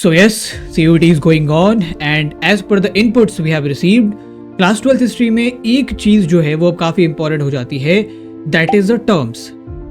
So yes, CUET is going on and as per the inputs we have received, class 12th history में एक चीज़ जो है वो अब काफ़ी इंपॉर्टेंट हो जाती है, दैट इज़ द टर्म्स।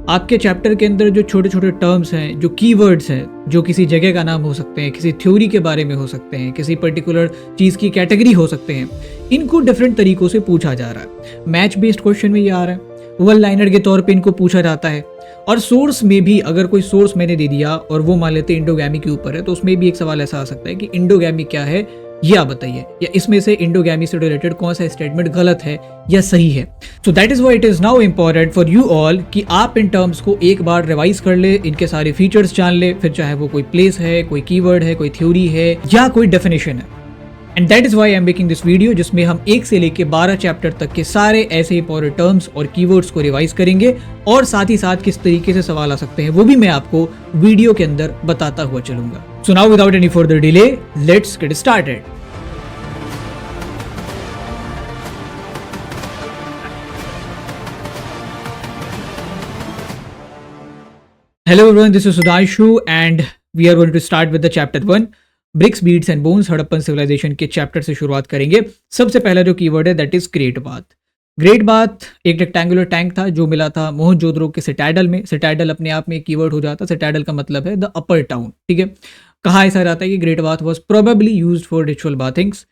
आपके चैप्टर के अंदर जो छोटे छोटे टर्म्स हैं, जो कीवर्ड्स हैं, जो किसी जगह का नाम हो सकते हैं, किसी थ्योरी के बारे में हो सकते हैं, किसी पर्टिकुलर चीज़ की कैटेगरी हो सकते हैं, इनको डिफरेंट तरीक़ों से पूछा जा रहा है। मैच बेस्ड क्वेश्चन में ये आ रहा है, वन लाइनर के तौर पे इनको पूछा जाता है। और सोर्स में भी अगर कोई सोर्स मैंने दे दिया और वो मान लेते इंडोगैमी के ऊपर है, तो उसमें भी एक सवाल ऐसा आ सकता है कि इंडोगैमी क्या है ये आप बताइए, या इसमें से इंडोगैमी से रिलेटेड कौन सा स्टेटमेंट गलत है या सही है। So that is why it is now important for you all कि आप इन टर्म्स को एक बार रिवाइज कर ले, इनके सारे फीचर्स जान ले, फिर चाहे वो कोई प्लेस है, कोई कीवर्ड है, कोई थ्योरी है या कोई डेफिनेशन है। And that is why I am making this video, जिसमें हम 1 से लेके 12 चैप्टर तक के सारे ऐसे इंपॉर्टेंट टर्म्स और कीवर्ड्स को रिवाइज करेंगे और साथ ही साथ किस तरीके से सवाल आ सकते हैं वो भी मैं आपको वीडियो के अंदर बताता हुआ चलूंगा। So now without any further delay, let's get started. Hello everyone, this is Sudhanshu and we are going to start with the chapter 1, bricks beads and bones. Harappan civilisation के चैप्टर से शुरुआत करेंगे। सबसे पहला जो कीवर्ड है that is great bath. Great bath एक rectangular tank था जो मिला था मोहनजोदड़ो के सिटाडल में। सिटाडल अपने आप में एक कीवर्ड हो जाता है। सिटाडल का मतलब है द अपर टाउन, ठीक है। कहा ऐसा जाता है कि great bath was probably used for ritual bathings.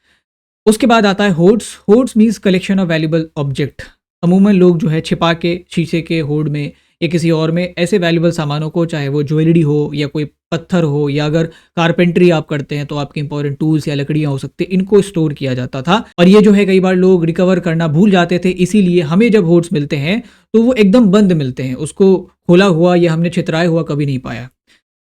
उसके बाद आता है hoards. Hoards means collection of valuable object. अमूमन लोग जो है छिपा के शीशे के होड में या किसी और में ऐसे वैल्यूएबल सामानों को, चाहे वो ज्वेलरी हो या कोई पत्थर हो या अगर कारपेंट्री आप करते हैं तो आपके इंपॉर्टेंट टूल्स या लकड़ियां हो सकती हैं, इनको स्टोर किया जाता था। और ये जो है कई बार लोग रिकवर करना भूल जाते थे, इसीलिए हमें जब होड्स मिलते हैं तो वो एकदम बंद मिलते हैं, उसको खोला हुआ या हमने छितराया हुआ कभी नहीं पाया।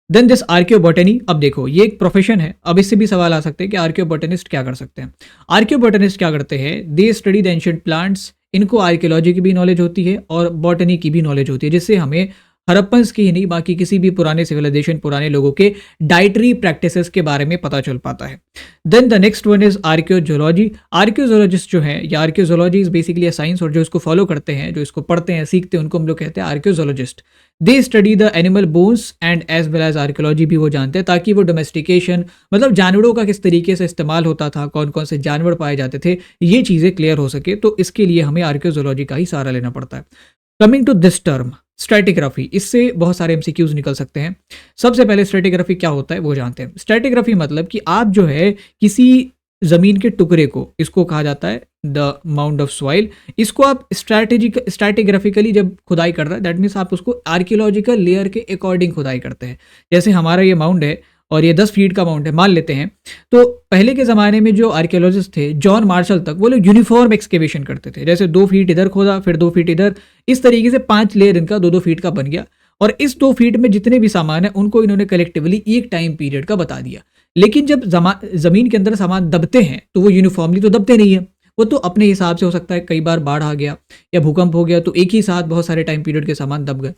Then this archaeobotany. अब देखो ये एक प्रोफेशन है। अब इससे भी सवाल आ सकते हैं कि आर्कियोबोटनिस्ट क्या कर सकते हैं। आर्कियोबोटनिस्ट क्या करते हैं, दे स्टडी द एंशिएंट प्लांट्स। इनको आर्कियोलॉजी की भी नॉलेज होती है और बॉटनी की भी नॉलेज होती है, जिससे हमें हड़प्पन्स की ही नहीं बाकी किसी भी पुराने सिविलाइजेशन, पुराने लोगों के डाइटरी प्रैक्टिसेस के बारे में पता चल पाता है। Then the next one is archaeozoology. Archaeozoologist जो है या archaeozoology is basically a science, और जो इसको फॉलो करते हैं, जो इसको पढ़ते हैं, सीखते हैं, उनको हम लोग कहते हैं archaeozoologist. They study the animal bones and as well as archaeology भी वो जानते हैं, ताकि वो डोमेस्टिकेशन मतलब जानवरों का किस तरीके से इस्तेमाल होता था, कौन कौन से जानवर पाए जाते थे, ये चीज़ें क्लियर हो सके। तो इसके लिए हमें आर्कियोजोलॉजी का ही सहारा लेना पड़ता है। Coming to this term stratigraphy, इससे बहुत सारे एमसीक्यूज निकल सकते हैं। सबसे पहले स्ट्रैटिग्राफी क्या होता है वो जानते हैं। स्ट्रैटिग्राफी मतलब कि आप जो है किसी जमीन के टुकड़े को, इसको कहा जाता है द माउंड ऑफ सॉइल, इसको आप स्ट्रैटिग्राफिकली जब खुदाई कर रहा है, दैट मीन्स आप उसको आर्कियोलॉजिकल लेयर के अकॉर्डिंग खुदाई करते हैं। जैसे हमारा ये माउंड है और ये 10 फीट का माउंट है मान लेते हैं, तो पहले के ज़माने में जो आर्कियोलॉजिस्ट थे, जॉन मार्शल तक, वो लोग यूनिफॉर्म एक्सकेवेशन करते थे। जैसे 2 फीट इधर खोदा, फिर 2 फीट इधर, इस तरीके से 5 लेयर इनका 2-2 फीट का बन गया। और इस 2 फीट में जितने भी सामान है उनको इन्होंने कलेक्टिवली एक टाइम पीरियड का बता दिया। लेकिन जब ज़मीन के अंदर सामान दबते हैं तो वो यूनिफॉर्मली तो दबते नहीं है, वो तो अपने हिसाब से हो सकता है। कई बार बाढ़ आ गया या भूकंप हो गया तो एक ही साथ बहुत सारे टाइम पीरियड के सामान दब गए।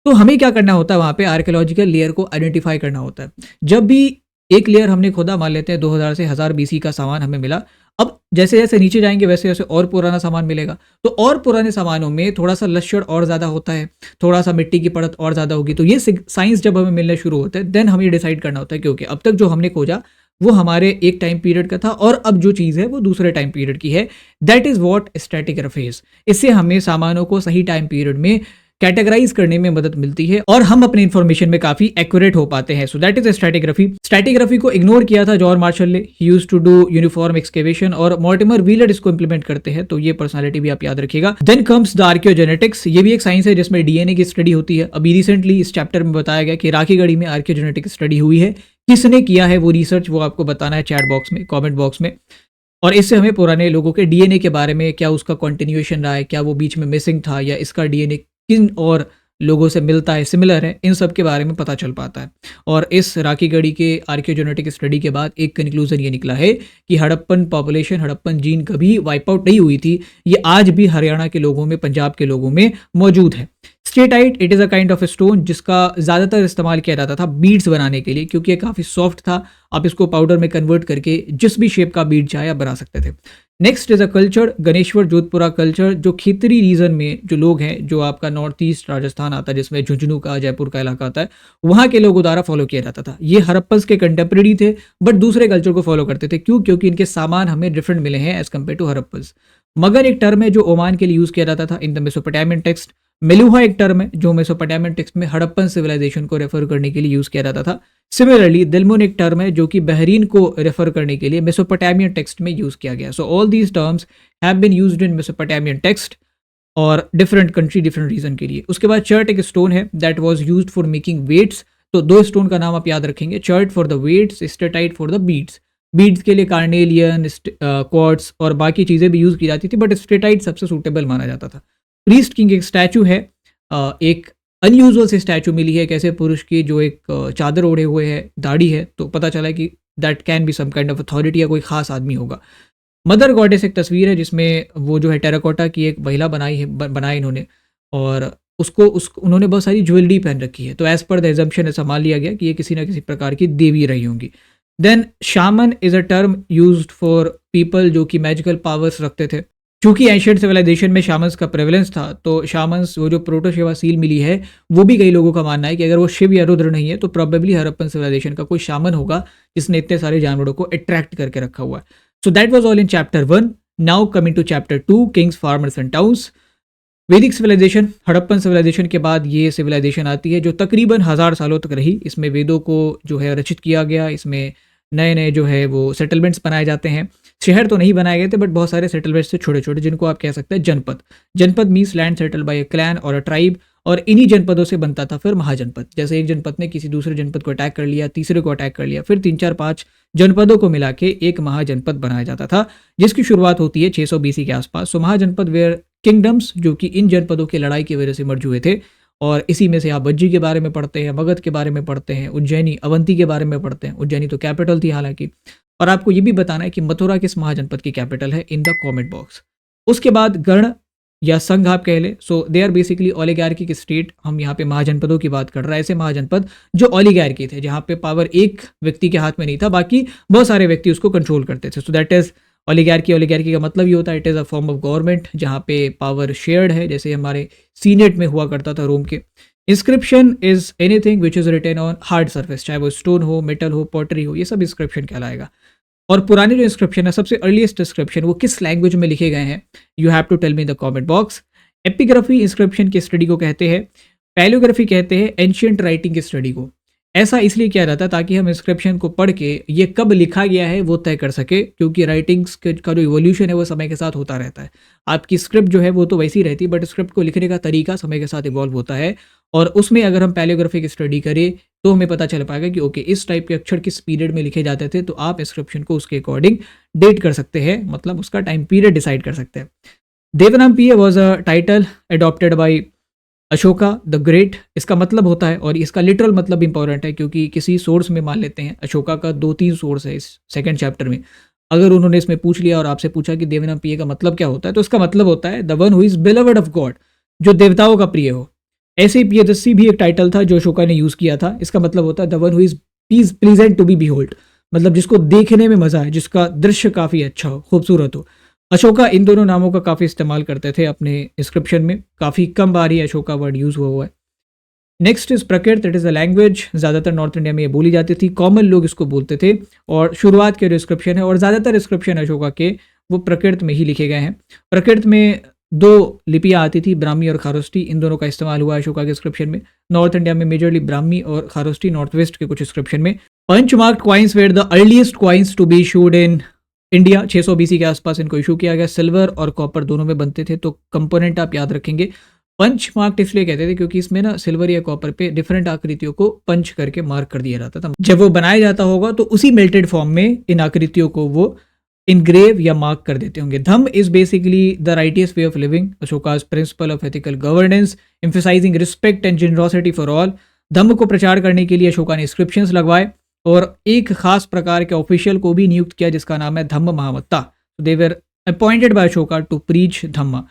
तो हमें क्या करना होता है, वहाँ पे आर्कियोलॉजिकल लेयर को आइडेंटिफाई करना होता है। जब भी एक लेयर हमने खोदा, मान लेते हैं 2000 से 1000 BC का सामान हमें मिला, अब जैसे जैसे नीचे जाएंगे वैसे वैसे और पुराना सामान मिलेगा। तो और पुराने सामानों में थोड़ा सा लश्कर और ज़्यादा होता है, थोड़ा सा मिट्टी की परत और ज़्यादा होगी। तो ये साइंस जब हमें मिलने शुरू होता है, देन हमें डिसाइड करना होता है, क्योंकि अब तक जो हमने खोजा वो हमारे एक टाइम पीरियड का था और अब जो चीज़ है वो दूसरे टाइम पीरियड की है। That is what stratigraphy is. इससे हमें सामानों को सही टाइम पीरियड में कैटेगराइज करने में मदद मिलती है और हम अपने इन्फॉर्मेशन में काफी एक्यूरेट हो पाते हैं। So that is stratigraphy. Stratigraphy को इग्नोर किया था जॉन मार्शल ने। He used to do uniform excavation और मॉर्टिमर व्हीलर इसको इंप्लीमेंट करते हैं, तो ये पर्सनालिटी भी आप याद रखिएगा। Then comes the archaeogenetics. ये भी एक साइंस है जिसमें डीएनए की स्टडी होती है। अभी रिसेंटली इस चैप्टर में बताया गया कि राखीगढ़ी में आर्कियोजेनेटिक स्टडी हुई है। किसने किया है वो रिसर्च, वो आपको बताना है चैट बॉक्स में, कॉमेंट बॉक्स में। और इससे हमें पुराने लोगों के डीएनए के बारे में, क्या उसका कंटिन्यूएशन रहा है, क्या वो बीच में मिसिंग था, या इसका डीएनए किन और लोगों से मिलता है, सिमिलर है, इन सब के बारे में पता चल पाता है। और इस राखीगढ़ी के आर्कियोजेनेटिक स्टडी के बाद एक कंक्लूजन ये निकला है कि हड़प्पन पॉपुलेशन, हड़प्पन जीन कभी वाइप आउट नहीं हुई थी। ये आज भी हरियाणा के लोगों में, पंजाब के लोगों में मौजूद है। Steatite it is a kind of stone जिसका ज़्यादातर इस्तेमाल किया जाता था बीड्स बनाने के लिए, क्योंकि ये काफ़ी सॉफ्ट था। आप इसको पाउडर में कन्वर्ट करके जिस भी शेप का बीड चाहे आप बना सकते थे। Next is a culture, Ganeshwar Jodhpura culture, जो खेतरी रीजन में जो लोग हैं, जो आपका नॉर्थ ईस्ट राजस्थान आता है जिसमें झुंझुनू का, जयपुर का इलाका आता है, वहाँ के लोगों द्वारा फॉलो किया जाता था। ये हड़प्पन्स के कंटेम्प्रेरी थे, बट दूसरे कल्चर को फॉलो करते थे। क्यों? क्योंकि इनके सामान हमें डिफरेंट मिले हैं एज कम्पेयर टू हड़प्पन्स। मगर एक टर्म है जो ओमान के लिए यूज़ किया जाता था in the Mesopotamian text. Meluhha एक टर्म है जो मेसोपोटामियन टेक्स्ट में हड़प्पन सिविलाइजेशन को रेफर करने के लिए यूज़ किया जाता था। सिमिलरली दिलमुन एक टर्म है जो कि बहरीन को रेफर करने के लिए मेसोपोटामियन टेक्स्ट में यूज़ किया गया। So all these terms have been used in Mesopotamian text और डिफरेंट कंट्री डिफरेंट रीजन के लिए। उसके बाद चर्ट एक स्टोन है that was used for making weights. तो दो स्टोन का नाम आप याद रखेंगे, chert for the weights, steatite for the beads. Beads के लिए कार्नेलियन, क्वार्ट्स और बाकी चीज़ें भी यूज़ की जाती थी, बट स्टेटाइट सबसे सूटेबल माना जाता था। प्रीस्ट किंग एक स्टैचू है, एक अनयूजुअल से स्टैचू मिली है एक ऐसे पुरुष की जो एक चादर ओढ़े हुए है, दाढ़ी है, तो पता चला कि that can be some kind of authority या कोई खास आदमी होगा। मदर गॉडेस एक तस्वीर है जिसमें वो जो है टेराकोटा की एक महिला बनाई है, बनाई इन्होंने, और उसको उन्होंने बहुत सारी ज्वेलरी पहन रखी है। तो एज पर द एजम्पशन ऐसा मान लिया गया कि ये किसी ना किसी प्रकार की देवी रही होंगी। Then shaman is a term used for people जो कि मैजिकल पावर्स रखते थे। चूंकि एंशियंट सिविलाइजेशन में शामन्स का प्रेवलेंस था, तो शामन्स वो जो प्रोटोशिवा सील मिली है, वो भी कई लोगों का मानना है कि अगर वो शिव या रुद्र नहीं है तो प्रोबेबली हड़प्पन सिविलाइजेशन का कोई शामन होगा जिसने इतने सारे जानवरों को अट्रैक्ट करके रखा हुआ है। So that was all in chapter 1। Now coming to chapter 2, kings, farmers and towns. Vedic civilisation, Harappan civilisation के बाद ये सिविलाइजेशन आती है जो तकरीबन 1000 सालों तक रही। इसमें वेदों को जो है रचित किया गया, इसमें नए नए जो है वो सेटलमेंट्स बनाए जाते हैं। शहर तो नहीं बनाए गए थे, बट बहुत सारे सेटलमेंट्स थे छोटे छोटे, जिनको आप कह सकते हैं जनपद। जनपद मीन्स लैंड सेटल बाय ए क्लैन और अ ट्राइब, और इन्हीं जनपदों से बनता था फिर महाजनपद। जैसे एक जनपद ने किसी दूसरे जनपद को अटैक कर लिया, तीसरे को अटैक कर लिया, फिर 3 4 5 जनपदों को मिला के एक महाजनपद बनाया जाता था, जिसकी शुरुआत होती है 600 BC के आसपास। सो महाजनपद वेयर किंगडम्स जो कि इन जनपदों की लड़ाई की वजह से मर्ज हुए थे, और इसी में से आप बज्जी के बारे में पढ़ते हैं, मगध के बारे में पढ़ते हैं, उज्जैनी, अवंती के बारे में पढ़ते हैं। उज्जैनी तो कैपिटल थी हालांकि। और आपको ये भी बताना है कि मथुरा किस महाजनपद की कैपिटल है इन द कमेंट बॉक्स। उसके बाद गण या संघ आप कह लें, सो दे आर बेसिकली ओलिगार्की की स्टेट। हम यहाँ पे महाजनपदों की बात कर रहे हैं, ऐसे महाजनपद जो ओलिगार्की थे, जहाँ पे पावर एक व्यक्ति के हाथ में नहीं था, बाकी बहुत सारे व्यक्ति उसको कंट्रोल करते थे। सो दैट इज ओलिगार्की। ओलिगार्की का मतलब ये होता है it is a form of government जहाँ पे पावर शेयर्ड है, जैसे हमारे सीनेट में हुआ करता था रोम के। Inscription is anything which is written on hard surface, चाहे वो स्टोन हो, मेटल हो, पॉटरी हो, ये सब इंस्क्रिप्शन कहलाएगा। और पुराने जो इंस्क्रिप्शन है, सबसे अर्लीस्ट इंस्क्रिप्शन, वो किस लैंग्वेज में लिखे गए हैं, you have to tell me in the comment box. Epigraphy inscription की स्टडी को कहते हैं। पैलियोग्राफी कहते हैं एंशियंट राइटिंग की स्टडी को। ऐसा इसलिए किया जाता है ताकि हम इंस्क्रिप्शन को पढ़ के ये कब लिखा गया है वो तय कर सके, क्योंकि राइटिंग्स का जो इवोल्यूशन है वो समय के साथ होता रहता है। आपकी स्क्रिप्ट जो है वो तो वैसी रहती है, बट स्क्रिप्ट को लिखने का तरीका समय के साथ इवॉल्व होता है। और उसमें अगर हम पैलियोग्राफी की स्टडी करें तो हमें पता चल पाएगा कि ओके इस टाइप के अक्षर किस पीरियड में लिखे जाते थे, तो आप इंस्क्रिप्शन को उसके अकॉर्डिंग डेट कर सकते हैं, मतलब उसका टाइम पीरियड डिसाइड कर सकते हैं। Devanagari was a title adopted by Ashoka the great. इसका मतलब होता है, और इसका लिटरल मतलब इंपॉर्टेंट है, क्योंकि किसी सोर्स में मान लेते हैं अशोका का 2 3 सोर्स है इस सेकंड चैप्टर में। अगर उन्होंने इसमें पूछ लिया और आपसे पूछा कि देवनागरी का मतलब क्या होता है, तो इसका मतलब होता है the one who is beloved of God, जो देवताओं का प्रिय हो। ऐसे ही प्रियदर्शी भी एक टाइटल था जो अशोका ने यूज़ किया था। इसका मतलब होता है the one who is pleasant to be behold, मतलब जिसको देखने में मजा है, जिसका दृश्य काफ़ी अच्छा हो, खूबसूरत हो। अशोका इन दोनों नामों का काफ़ी इस्तेमाल करते थे अपने डिस्क्रिप्शन में, काफ़ी कम बार ही अशोका वर्ड यूज़ हुआ है। नेक्स्ट इज प्रकृत, इट इज़ अ लैंग्वेज, ज़्यादातर नॉर्थ इंडिया में ये बोली जाती थी, कॉमन लोग इसको बोलते थे, और शुरुआत के डिस्क्रिप्शन है और ज़्यादातर डिस्क्रिप्शन अशोका के वो प्रकृत में ही लिखे गए हैं। प्रकृत में 2 लिपियाँ आती थी, ब्राह्मी और खारोष्टी, इन दोनों का इस्तेमाल हुआ अशोका के डिस्क्रिप्शन में। नॉर्थ इंडिया में मेजरली ब्राह्मी और खारोष्टी, नॉर्थ वेस्ट के कुछ डिस्क्रिप्शन में। Punch marked coins were the earliest coins to be issued in India. 600 BC के आसपास इनको इशू किया गया। सिल्वर और कॉपर दोनों में बनते थे, तो कंपोनेंट आप याद रखेंगे। पंच मार्क इसलिए कहते थे क्योंकि इसमें ना सिल्वर या कॉपर पे डिफरेंट आकृतियों को पंच करके मार्क कर दिया जाता था। जब वो बनाया जाता होगा तो उसी मेल्टेड फॉर्म में इन आकृतियों को वो इनग्रेव या मार्क कर देते होंगे। Dhamma is basically the rightest way of living, Ashoka's principle of ethical governance, emphasising respect and generosity for all. Dhamma को प्रचार करने के लिए अशोका ने इंस्क्रिप्शंस लगवाए और एक खास प्रकार के ऑफिशियल को भी नियुक्त किया जिसका नाम है Dhamma Mahamatta. They were appointed by Ashoka to preach Dhamma.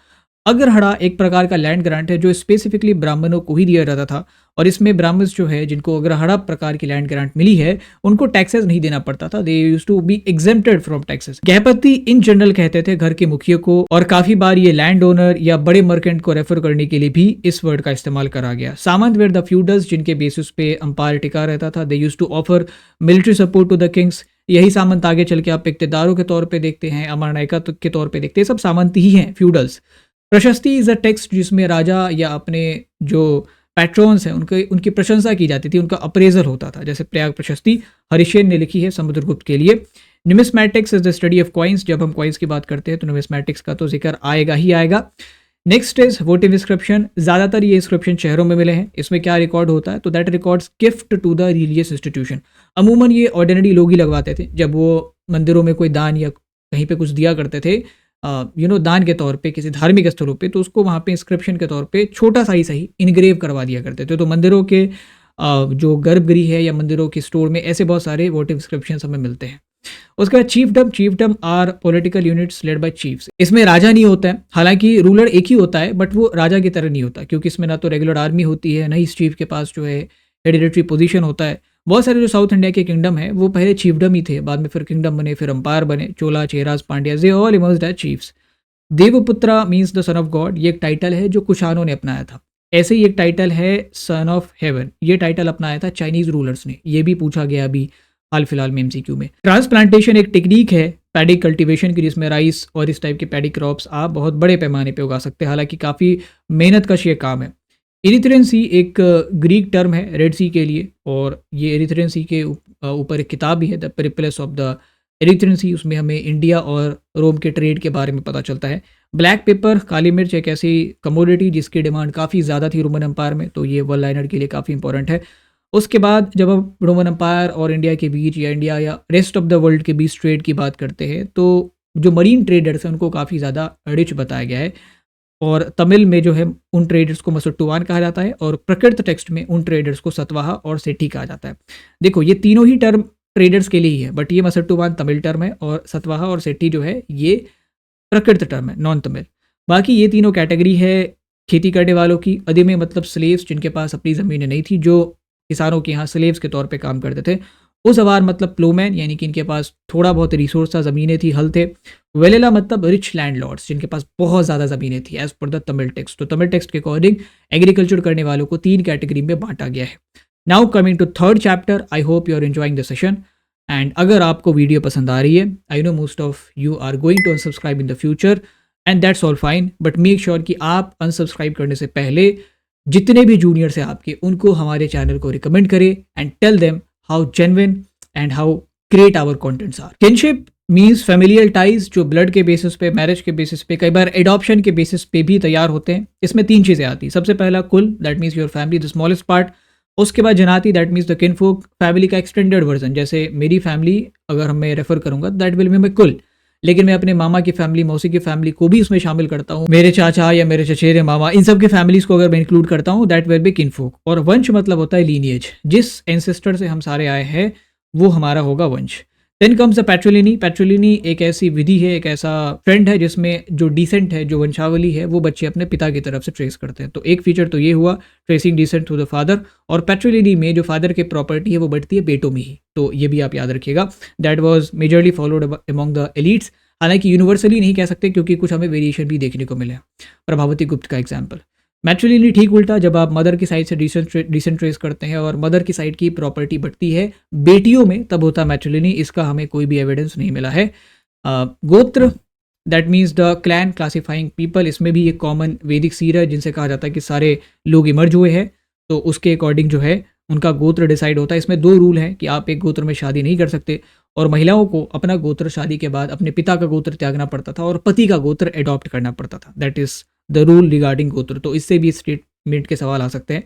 Agrahara एक प्रकार का लैंड ग्रांट है जो स्पेसिफिकली ब्राह्मणों को ही दिया जाता था, और इसमें ब्राह्मण्स जो है जिनको अग्रहड़ा प्रकार की लैंड ग्रांट मिली है उनको टैक्सेस नहीं देना पड़ता था। They used to be exempted from taxes. Grihapati in general कहते थे घर के मुखिया को, और काफी बार ये लैंड ओनर या बड़े मर्केंट को रेफर करने के लिए भी इस वर्ड का इस्तेमाल करा गया। सामंत वेर द फ्यूडल्स जिनके बेसिस पे अंपायर टिका रहता था। They used to offer military support to the kings. यही सामंत आगे चल के आप इक्तेदारों के तौर पे देखते हैं, अमरनायका के तौर पे देखते हैं, सब सामंत ही हैं, फ्यूडल्स। प्रशस्ति इज अ टेक्स्ट जिसमें राजा या अपने जो पैट्रॉन्स हैं उनकी प्रशंसा की जाती थी, उनका अप्रेजल होता था। जैसे प्रयाग प्रशस्ति हरिशेन ने लिखी है समुद्रगुप्त के लिए। Numismatics is the study of coins. जब हम कॉइन्स की बात करते हैं तो न्यूमिस्मैटिक्स का तो जिक्र आएगा ही आएगा। Next is वोटिव inscription. ज्यादातर ये इंस्क्रिप्शन शहरों में मिले हैं। इसमें क्या रिकॉर्ड होता है, तो that records gift to the religious institution. अमूमन ये ऑर्डिनरी लोग ही लगवाते थे जब वो मंदिरों में कोई दान या कहीं पे कुछ दिया करते थे, दान के तौर पे किसी धार्मिक स्थलों पे, तो उसको वहाँ पे इंस्क्रिप्शन के तौर पे छोटा सा ही सही इनग्रेव करवा दिया करते थे। तो मंदिरों के जो गर्भगृह है या मंदिरों के स्टोर में ऐसे बहुत सारे वोटिव इंस्क्रिप्शन हमें मिलते हैं। उसके बाद chiefdom are political units led by chiefs. इसमें राजा नहीं होता है, हालांकि रूलर एक ही होता है बट वो राजा की तरह नहीं होता, क्योंकि इसमें ना तो रेगुलर आर्मी होती है, ना ही इस चीफ के पास जो है हेरिडेटरी पोजीशन होता है। बहुत सारे जो साउथ इंडिया के किंगडम है वो पहले चीफडम ही थे, बाद में फिर किंगडम बने, फिर अंपायर बने, Chola, Cheras, Pandya, they all emerged as chiefs. Devaputra means the son of God, ये एक टाइटल है जो कुशानों ने अपनाया था। ऐसे ही एक टाइटल है सन ऑफ हेवन, ये टाइटल अपनाया था चाइनीज रूलर्स ने, ये भी पूछा गया अभी हाल फिलहाल में एमसीक्यू में। ट्रांसप्लांटेशन एक टेक्निक है पैडी कल्टीवेशन की, जिसमें राइस और इस टाइप के पैडी क्रॉप्स आप बहुत बड़े पैमाने पे उगा सकते हैं, हालांकि काफ़ी मेहनत कश ये काम है। इरिथ्रियन सी एक ग्रीक टर्म है रेड सी के लिए, और ये इरिथ्रियन सी के ऊपर एक किताब भी है the Periplus of the Erythraean Sea. उसमें हमें इंडिया और रोम के ट्रेड के बारे में पता चलता है। ब्लैक पेपर, काली मिर्च एक ऐसी कमोडिटी जिसकी डिमांड काफ़ी ज़्यादा थी रोमन एम्पायर में, तो ये वन लाइनर के लिए काफ़ी इंपॉर्टेंट है। उसके बाद जब हम रोमन एम्पायर और इंडिया के बीच या इंडिया या रेस्ट ऑफ द वर्ल्ड के बीच ट्रेड की बात करते हैं, तो जो मरीन ट्रेडर्स हैं उनको काफ़ी ज़्यादा रिच बताया गया है, और तमिल में जो है उन ट्रेडर्स को मसट्टुवान कहा जाता है, और प्रकृत टेक्स्ट में उन ट्रेडर्स को सतवाहा और सेठी कहा जाता है। देखो ये तीनों ही टर्म ट्रेडर्स के लिए ही है, बट ये मसट्टुवान तमिल टर्म है और सतवाहा और सेठी जो है ये प्रकृत टर्म है, नॉन तमिल। बाकी ये तीनों कैटेगरी है खेती करने वालों की। अदीमे मतलब स्लेव्स, जिनके पास अपनी ज़मीनें नहीं थी, जो किसानों के यहाँ स्लेव्स के तौर पे काम करते थे। उज़वार मतलब प्लोमैन, यानी कि इनके पास थोड़ा बहुत रिसोर्स था, ज़मीनें थी, हल थे। वेलेला मतलब रिच लैंडलॉर्ड्स, जिनके पास बहुत ज़्यादा ज़मीनें थी as per the Tamil text. तो तमिल टेक्स्ट के अकॉर्डिंग एग्रीकल्चर करने वालों को 3 कैटेगरी में बांटा गया है। Now coming to third chapter, I hope you are enjoying the session, and अगर आपको वीडियो पसंद आ रही है, I know most of you are going to unsubscribe in the future, and that's all fine, but make sure कि आप unsubscribe करने से पहले जितने भी जूनियर्स हैं आपके, उनको हमारे चैनल को रिकमेंड करें and tell them how genuine and how great our contents are. Kinship means familial ties, जो ब्लड के बेसिस पे, मैरिज के बेसिस पे, कई बार एडॉप्शन के बेसिस पे भी तैयार होते हैं। इसमें 3 चीज़ें आती हैं। सबसे पहला कुल, that means your family, the smallest part. उसके बाद जनाती, दैट मीन्स द किनफोक, फैमिली का एक्सटेंडेड वर्जन। जैसे मेरी फैमिली अगर मैं रेफर करूंगा दैट विल बी माई कुल, लेकिन मैं अपने मामा की फैमिली, मौसी की फैमिली को भी उसमें शामिल करता हूँ, मेरे चाचा या मेरे चचेरे मामा, इन सब की फैमिलीज को अगर मैं इंक्लूड करता हूँ दैट विल बी किनफोक। और वंश मतलब होता है लीनिएज, जिस एंसेस्टर से हम सारे आए हैं वो हमारा होगा वंश। Then comes the patriliny. Patriliny एक ऐसी विधि है, एक ऐसा ट्रेंड है जिसमें जो डिसेंट है, जो वंशावली है, वो बच्चे अपने पिता की तरफ से ट्रेस करते हैं। तो एक फीचर तो ये हुआ tracing descent through the father, और पैट्रिलिनी में जो फादर की प्रॉपर्टी है वो बढ़ती है बेटों में ही। तो ये भी आप याद रखिएगा। That was majorly followed among the elites, हालांकि यूनिवर्सली नहीं कह सकते क्योंकि कुछ हमें वेरिएशन भी देखने को मिले। प्रभावती गुप्त का एग्जाम्पल। मैट्रिलिनी ठीक उल्टा, जब आप मदर की साइड से डिसेंट ट्रेस करते हैं और मदर की साइड की प्रॉपर्टी बढ़ती है बेटियों में, तब होता है मैट्रिलिनी। इसका हमें कोई भी एविडेंस नहीं मिला है। गोत्र, that means the clan classifying people, इसमें भी एक कॉमन वैदिक सीर है जिनसे कहा जाता है कि सारे लोग इमर्ज हुए हैं, तो उसके अकॉर्डिंग जो है उनका गोत्र डिसाइड होता है। इसमें 2 रूल हैं कि आप एक गोत्र में शादी नहीं कर सकते, और महिलाओं को अपना गोत्र शादी के बाद अपने पिता का गोत्र त्यागना पड़ता था और पति का गोत्र एडॉप्ट करना पड़ता था। That is the rule regarding गोत्र। तो इससे भी स्टेटमेंट के सवाल आ सकते हैं।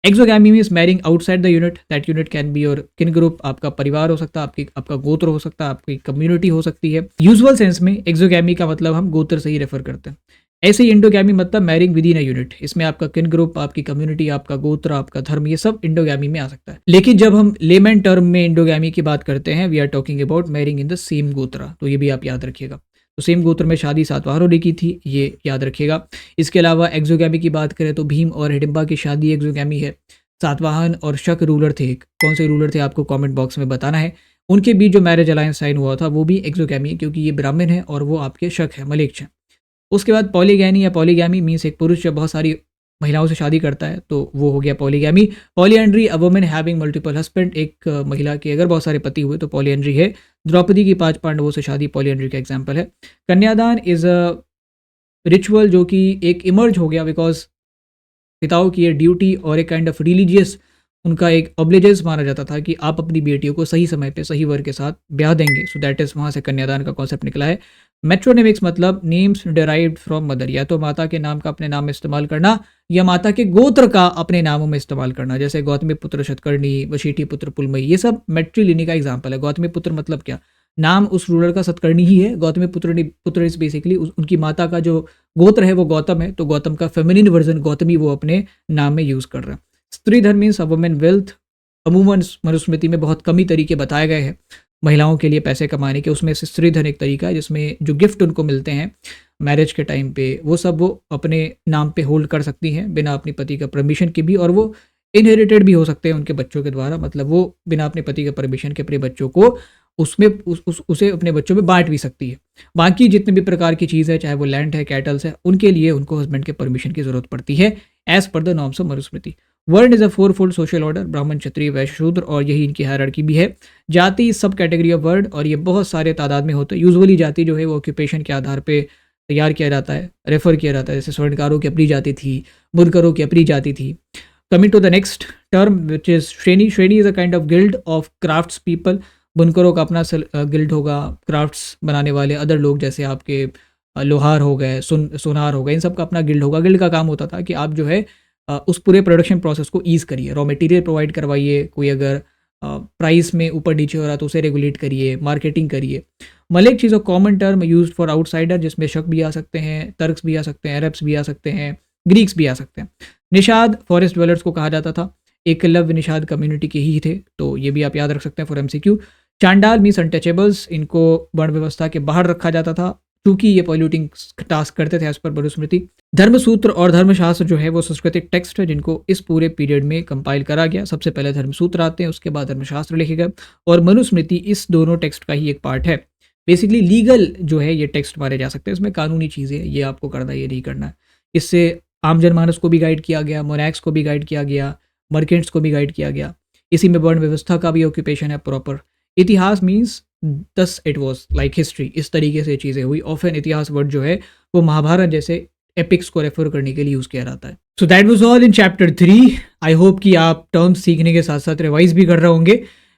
Exogamy means marrying outside the unit, that unit can be your किन ग्रुप, आपका परिवार हो सकता है, आपका गोत्र हो सकता है, आपकी कम्युनिटी हो सकती है। यूजुअल सेंस में एक्सोगैमी का मतलब हम गोत्र से ही रेफर करते हैं। ऐसे ही इंडोगैमी मतलब marrying with in a unit, इसमें आपका किन ग्रुप, आपकी कम्युनिटी, आपका गोत्र, आपका धर्म, ये सब इंडोगैमी में आ सकता है। लेकिन जब हम लेमन टर्म में इंडोगैमी की बात करते हैं, we are talking about marrying in the same gotra, तो ये भी आप याद रखिएगा। तो सेम गोत्र में शादी सातवाहनों ने की थी, ये याद रखिएगा। इसके अलावा एक्सोगैमी की बात करें तो भीम और हिडिंबा की शादी एक्सोगैमी है। सातवाहन और शक रूलर थे, कौन से रूलर थे आपको कमेंट बॉक्स में बताना है। उनके बीच जो मैरिज अलायंस साइन हुआ था वो भी एक्सोगैमी है, क्योंकि ये ब्राह्मण है और वो आपके शक है, मलेच्छ है। उसके बाद पॉलीगैनी या पॉलीगैमी मीन्स एक पुरुष जब बहुत सारी महिलाओं से शादी करता है तो वो हो गया polygamy. Polyandry a woman having multiple husband, एक महिला के अगर बहुत सारे पति हुए तो पॉलीएंड्री है। द्रौपदी की 5 पांडवों से शादी पॉलीएंड्री का एग्जाम्पल है। कन्यादान इज अ रिचुअल जो कि एक इमर्ज हो गया बिकॉज पिताओं की ये ड्यूटी और एक काइंड ऑफ रिलीजियस उनका एक ऑब्लिजेंस माना जाता था कि आप अपनी बेटियों को सही समय पे सही वर के साथ ब्याह देंगे। सो दैट इज़ वहाँ से कन्यादान का कॉन्सेप्ट निकला है। मेट्रोनिमिक्स मतलब नेम्स डिराइव्ड फ्रॉम मदर, या तो माता के नाम का अपने नाम में इस्तेमाल करना या माता के गोत्र का अपने नामों में इस्तेमाल करना, जैसे गौतमी पुत्र शतकर्णी, वशीठी पुत्र पुलमयी, ये सब मैट्रिलिनी का एग्जाम्पल है। गौतमी पुत्र मतलब क्या, नाम उस रूलर का सतकर्णी ही है। गौतमी पुत्र इज बेसिकली उनकी माता का जो गोत्र है वो गौतम है, तो गौतम का फेमिनिन वर्जन गौतमी वो अपने नाम में यूज़ कर रहा है। स्त्री धन मीन्स अ वुमेन वेल्थ, अमूमन मनुस्मृति में बहुत कम ही तरीके बताए गए हैं महिलाओं के लिए पैसे कमाने के, उसमें से स्त्री धन एक तरीका है जिसमें जो गिफ्ट उनको मिलते हैं मैरिज के टाइम पे वो सब वो अपने नाम पे होल्ड कर सकती हैं बिना अपने पति का परमिशन के भी, और वो इनहेरिटेड भी हो सकते हैं उनके बच्चों के द्वारा, मतलब वो बिना अपने पति के परमिशन के अपने बच्चों को उसमें उसे अपने बच्चों में बांट भी सकती है। बाकी जितने भी प्रकार की चीज़ है, चाहे वो लैंड है, कैटल्स है, उनके लिए उनको हस्बैंड के परमिशन की जरूरत पड़ती है as per the norms of Manusmriti. वर्ण इज अ 4-फोल्ड सोशल ऑर्डर, ब्राह्मण क्षत्रिय वैश्य शूद्र, और यही इनकी हायरार्की भी है। जाति सब कैटेगरी ऑफ वर्ड, और ये बहुत सारे तादाद में होते हैं। यूजुअली जाति जो है वो ऑक्यूपेशन के आधार पे तैयार किया जाता है, रेफर किया जाता है, जैसे स्वर्णकारों की अपनी जाति थी, बुनकरों की अपनी जाति थी। Coming to the next term which is shreni. Shreni is a kind of guild of crafts people. बुनकरों का अपना गिल्ड होगा, क्राफ्ट्स बनाने वाले अदर लोग जैसे आपके लोहार हो गए, सोनार हो गए, इन सब का अपना गिल्ड होगा। गिल्ड का काम होता था कि आप जो है उस पूरे प्रोडक्शन प्रोसेस को ईज़ करिए, रॉ मटेरियल प्रोवाइड करवाइए, कोई अगर प्राइस में ऊपर नीचे हो रहा तो उसे रेगुलेट करिए, मार्केटिंग करिए। मलिक चीज़ of common term used for outsider, जिसमें शक भी आ सकते हैं, तर्क्स भी आ सकते हैं, अरब्स भी आ सकते हैं, ग्रीक्स भी आ सकते हैं। निषाद फॉरेस्ट ड्वेलर्स को कहा जाता था, एकलव्य निषाद कम्युनिटी के ही थे, तो ये भी आप याद रख सकते हैं फॉर एमसीक्यू। चांडाल मीन्स अनटचेबल्स, इनको वर्ण व्यवस्था के बाहर रखा जाता था क्योंकि ये पॉल्यूटिंग टास्क करते थे एज पर मनुस्मृति। धर्मसूत्र और धर्मशास्त्र जो है वो संस्कृतिक टेक्स्ट है जिनको इस पूरे पीरियड में कंपाइल करा गया। सबसे पहले धर्मसूत्र आते हैं, उसके बाद धर्मशास्त्र लिखे गए, और मनुस्मृति इस दोनों टेक्स्ट का ही एक पार्ट है। बेसिकली लीगल जो है ये टेक्स्ट मारे जा सकते हैं, इसमें कानूनी चीज़ें ये आपको करना है, ये नहीं करना है। इससे आम जनमानस को भी गाइड किया गया, मोनैक्स को भी गाइड किया गया, मर्केंट्स को भी गाइड किया गया। इसी में वर्ण व्यवस्था का भी ऑक्यूपेशन है प्रॉपर। इतिहास means thus it was like history, इस तरीके से चीज़ें हुई। ऑफन इतिहास वर्ड जो है वो महाभारत जैसे एपिक्स को रेफर करने के लिए यूज़ किया जाता है। So that was all in chapter 3। I hope कि आप टर्म्स सीखने के साथ साथ रिवाइज भी कर रहे होंगे,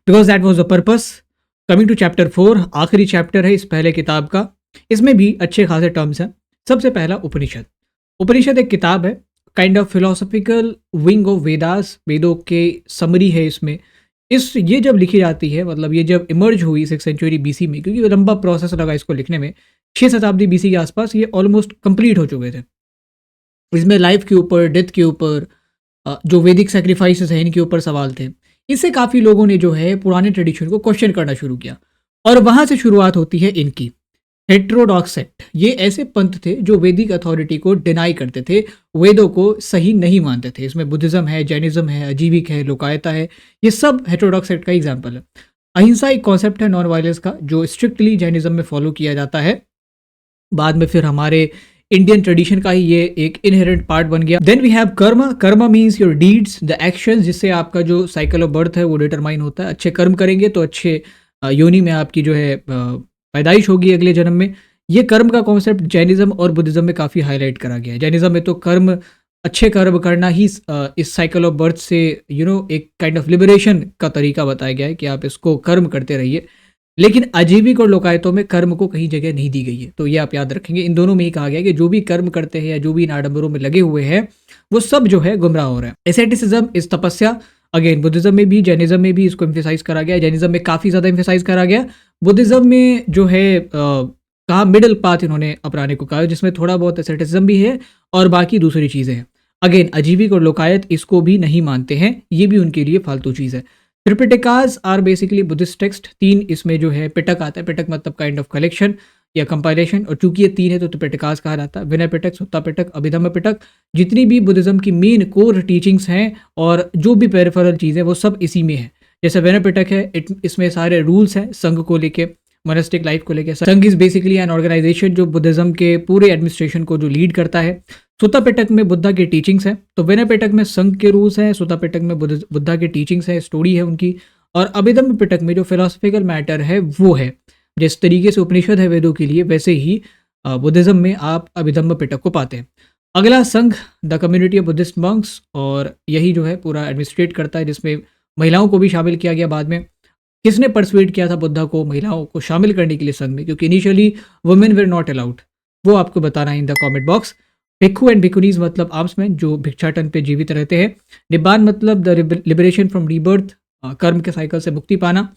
because that was the purpose. Coming to chapter 4, आखिरी चैप्टर है इस पहले किताब का। इसमें भी अच्छे खासे टर्म्स हैं। सबसे पहला उपनिषद। उपनिषद एक किताब है, kind of philosophical wing of Vedas, वेदों के समरी है इसमें। ये जब लिखी जाती है, मतलब ये जब इमर्ज हुई 6th सेंचुरी बीसी में, क्योंकि लंबा प्रोसेस लगा इसको लिखने में, 6 शताब्दी बीसी के आसपास ये ऑलमोस्ट कंप्लीट हो चुके थे। इसमें लाइफ के ऊपर, डेथ के ऊपर, जो वैदिक सेक्रीफाइसेस हैं इनके ऊपर सवाल थे। इससे काफ़ी लोगों ने जो है पुराने ट्रेडिशन को क्वेश्चन करना शुरू किया, और वहाँ से शुरुआत होती है इनकी हेट्रोडॉक्स सेक्ट। ये ऐसे पंथ थे जो वैदिक अथॉरिटी को डिनाई करते थे, वेदों को सही नहीं मानते थे। इसमें बुद्धिज्म है, जैनिज्म है, अजीविक है, लोकायता है, ये सब हेट्रोडॉक्स सेक्ट का एग्जाम्पल है। अहिंसा एक कॉन्सेप्ट है नॉन वायलेंस का, जो स्ट्रिक्टली जैनिज्म में फॉलो किया जाता है। बाद में फिर हमारे इंडियन ट्रेडिशन का ही ये एक इनहेरेंट पार्ट बन गया। देन वी हैव कर्म। कर्म means your deeds, the action, जिससे आपका जो साइकिल ऑफ बर्थ है वो डिटरमाइन होता है। अच्छे कर्म करेंगे तो अच्छे योनि में आपकी जो है पैदाइश होगी अगले जन्म में। ये कर्म का कॉन्सेप्ट जैनिज्म और बुद्धिज्म में काफ़ी हाईलाइट करा गया है। जैनिज्म में तो कर्म, अच्छे कर्म करना ही इस साइकिल ऑफ बर्थ से एक काइंड ऑफ लिबरेशन का तरीका बताया गया है कि आप इसको कर्म करते रहिए। लेकिन अजीविक और लोकायतों में कर्म को कहीं जगह नहीं दी गई है, तो ये आप याद रखेंगे। इन दोनों में ही कहा गया है कि जो भी कर्म करते हैं या जो भी इन आडंबरों में लगे हुए हैं वो सब जो है गुमराह हो रहा है। एसेटिसिज्म इस तपस्या, अगेन बुद्धिज्म में भी जैनिज्म में भी इसको एम्फेसाइज करा गया। जैनिज्म में काफ़ी ज़्यादा एम्फेसाइज करा गया। बुद्धिज्म में जो है कहा मिडिल पाथ इन्होंने अपनाने को कहा, जिसमें थोड़ा बहुत एसेटिसिज्म भी है और बाकी दूसरी चीज़ें हैं। अगेन अजीविक और लोकायत इसको भी नहीं मानते हैं, ये भी उनके लिए फालतू चीज़ है। त्रिपिटकास आर बेसिकली बुद्धिस्ट टेक्स्ट। 3 इसमें जो है पिटक आता है, पिटक मतलब काइंड ऑफ कलेक्शन। या कंपाइलेशन, और चूंकि ये 3 है तो त्रिपिटकास कहा जाता है। विनय पिटक, सुत्ता पिटक, अभिधम्म पिटक, जितनी भी बुद्धिज्म की मेन कोर टीचिंग्स हैं और जो भी पेरिफेरल चीज़ें वो सब इसी में है। जैसे विनय पिटक है, इसमें सारे रूल्स हैं संघ को लेके, मोनेस्टिक लाइफ को लेके। संघ इज बेसिकली एन ऑर्गेनाइजेशन जो बुद्धिज्म के पूरे एडमिनिस्ट्रेशन को जो लीड करता है। सुत्ता पिटक में बुद्धा की टीचिंग्स हैं, तो विनय पिटक में संघ के रूल्स हैं, सुत्ता पिटक में बुद्धा की टीचिंग्स है, स्टोरी है उनकी, और अभिधम्म पिटक में जो फिलोसफिकल मैटर है वो है। जिस तरीके से उपनिषद है वेदों के लिए, वैसे ही बुद्धिज्म में आप अभिधम्म पिटक को पाते हैं। अगला संघ, the community of Buddhist monks, और यही जो है पूरा एडमिनिस्ट्रेट करता है, जिसमें महिलाओं को भी शामिल किया गया बाद में। किसने परसुएड किया था बुद्धा को महिलाओं को शामिल करने के लिए संघ में, क्योंकि initially women were not allowed, वो आपको बताना है in the comment box. Bhikkhu and bhikkhunis मतलब आर्म्समैन जो भिक्षाटन पे जीवित रहते हैं। निब्बान मतलब द लिबरेशन फ्रॉम रीबर्थ, कर्म के साइकिल से मुक्ति पाना।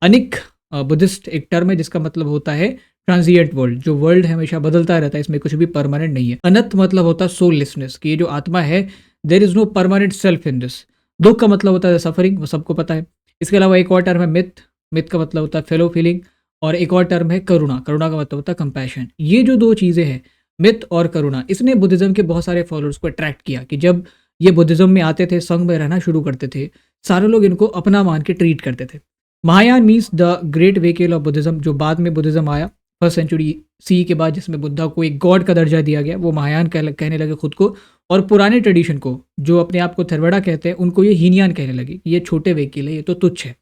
अनिक बुद्धिस्ट एक टर्म है जिसका मतलब होता है ट्रांजिएंट वर्ल्ड, जो वर्ल्ड है हमेशा बदलता रहता है, इसमें कुछ भी परमानेंट नहीं है। अनंत मतलब होता है सोललेसनेस, कि ये जो आत्मा है there is no permanent self in this. दुख का मतलब होता है सफरिंग, वो सबको पता है। इसके अलावा एक और टर्म है मिथ, मिथ का मतलब होता है फेलो फीलिंग, और एक और टर्म है करुणा, करुणा का मतलब होता है कंपैशन। ये जो दो चीज़ें हैं मिथ और करुणा, इसने बुद्धिज्म के बहुत सारे फॉलोअर्स को अट्रैक्ट किया कि जब ये बुद्धिज्म में आते थे, संघ में रहना शुरू करते थे, सारे लोग इनको अपना मान के ट्रीट करते थे। Mahayana means the great vehicle of Buddhism, जो बाद में बुद्धिज्म आया फर्स्ट सेंचुरी सी के बाद, जिसमें बुद्धा को एक गॉड का दर्जा दिया गया, वो महायान कहने लगे खुद को। और पुराने ट्रेडिशन को, जो अपने आप को थेरवाड़ा कहते हैं, उनको ये हीनयान कहने लगे, ये छोटे वेहिकल है, ये तो तुच्छ है।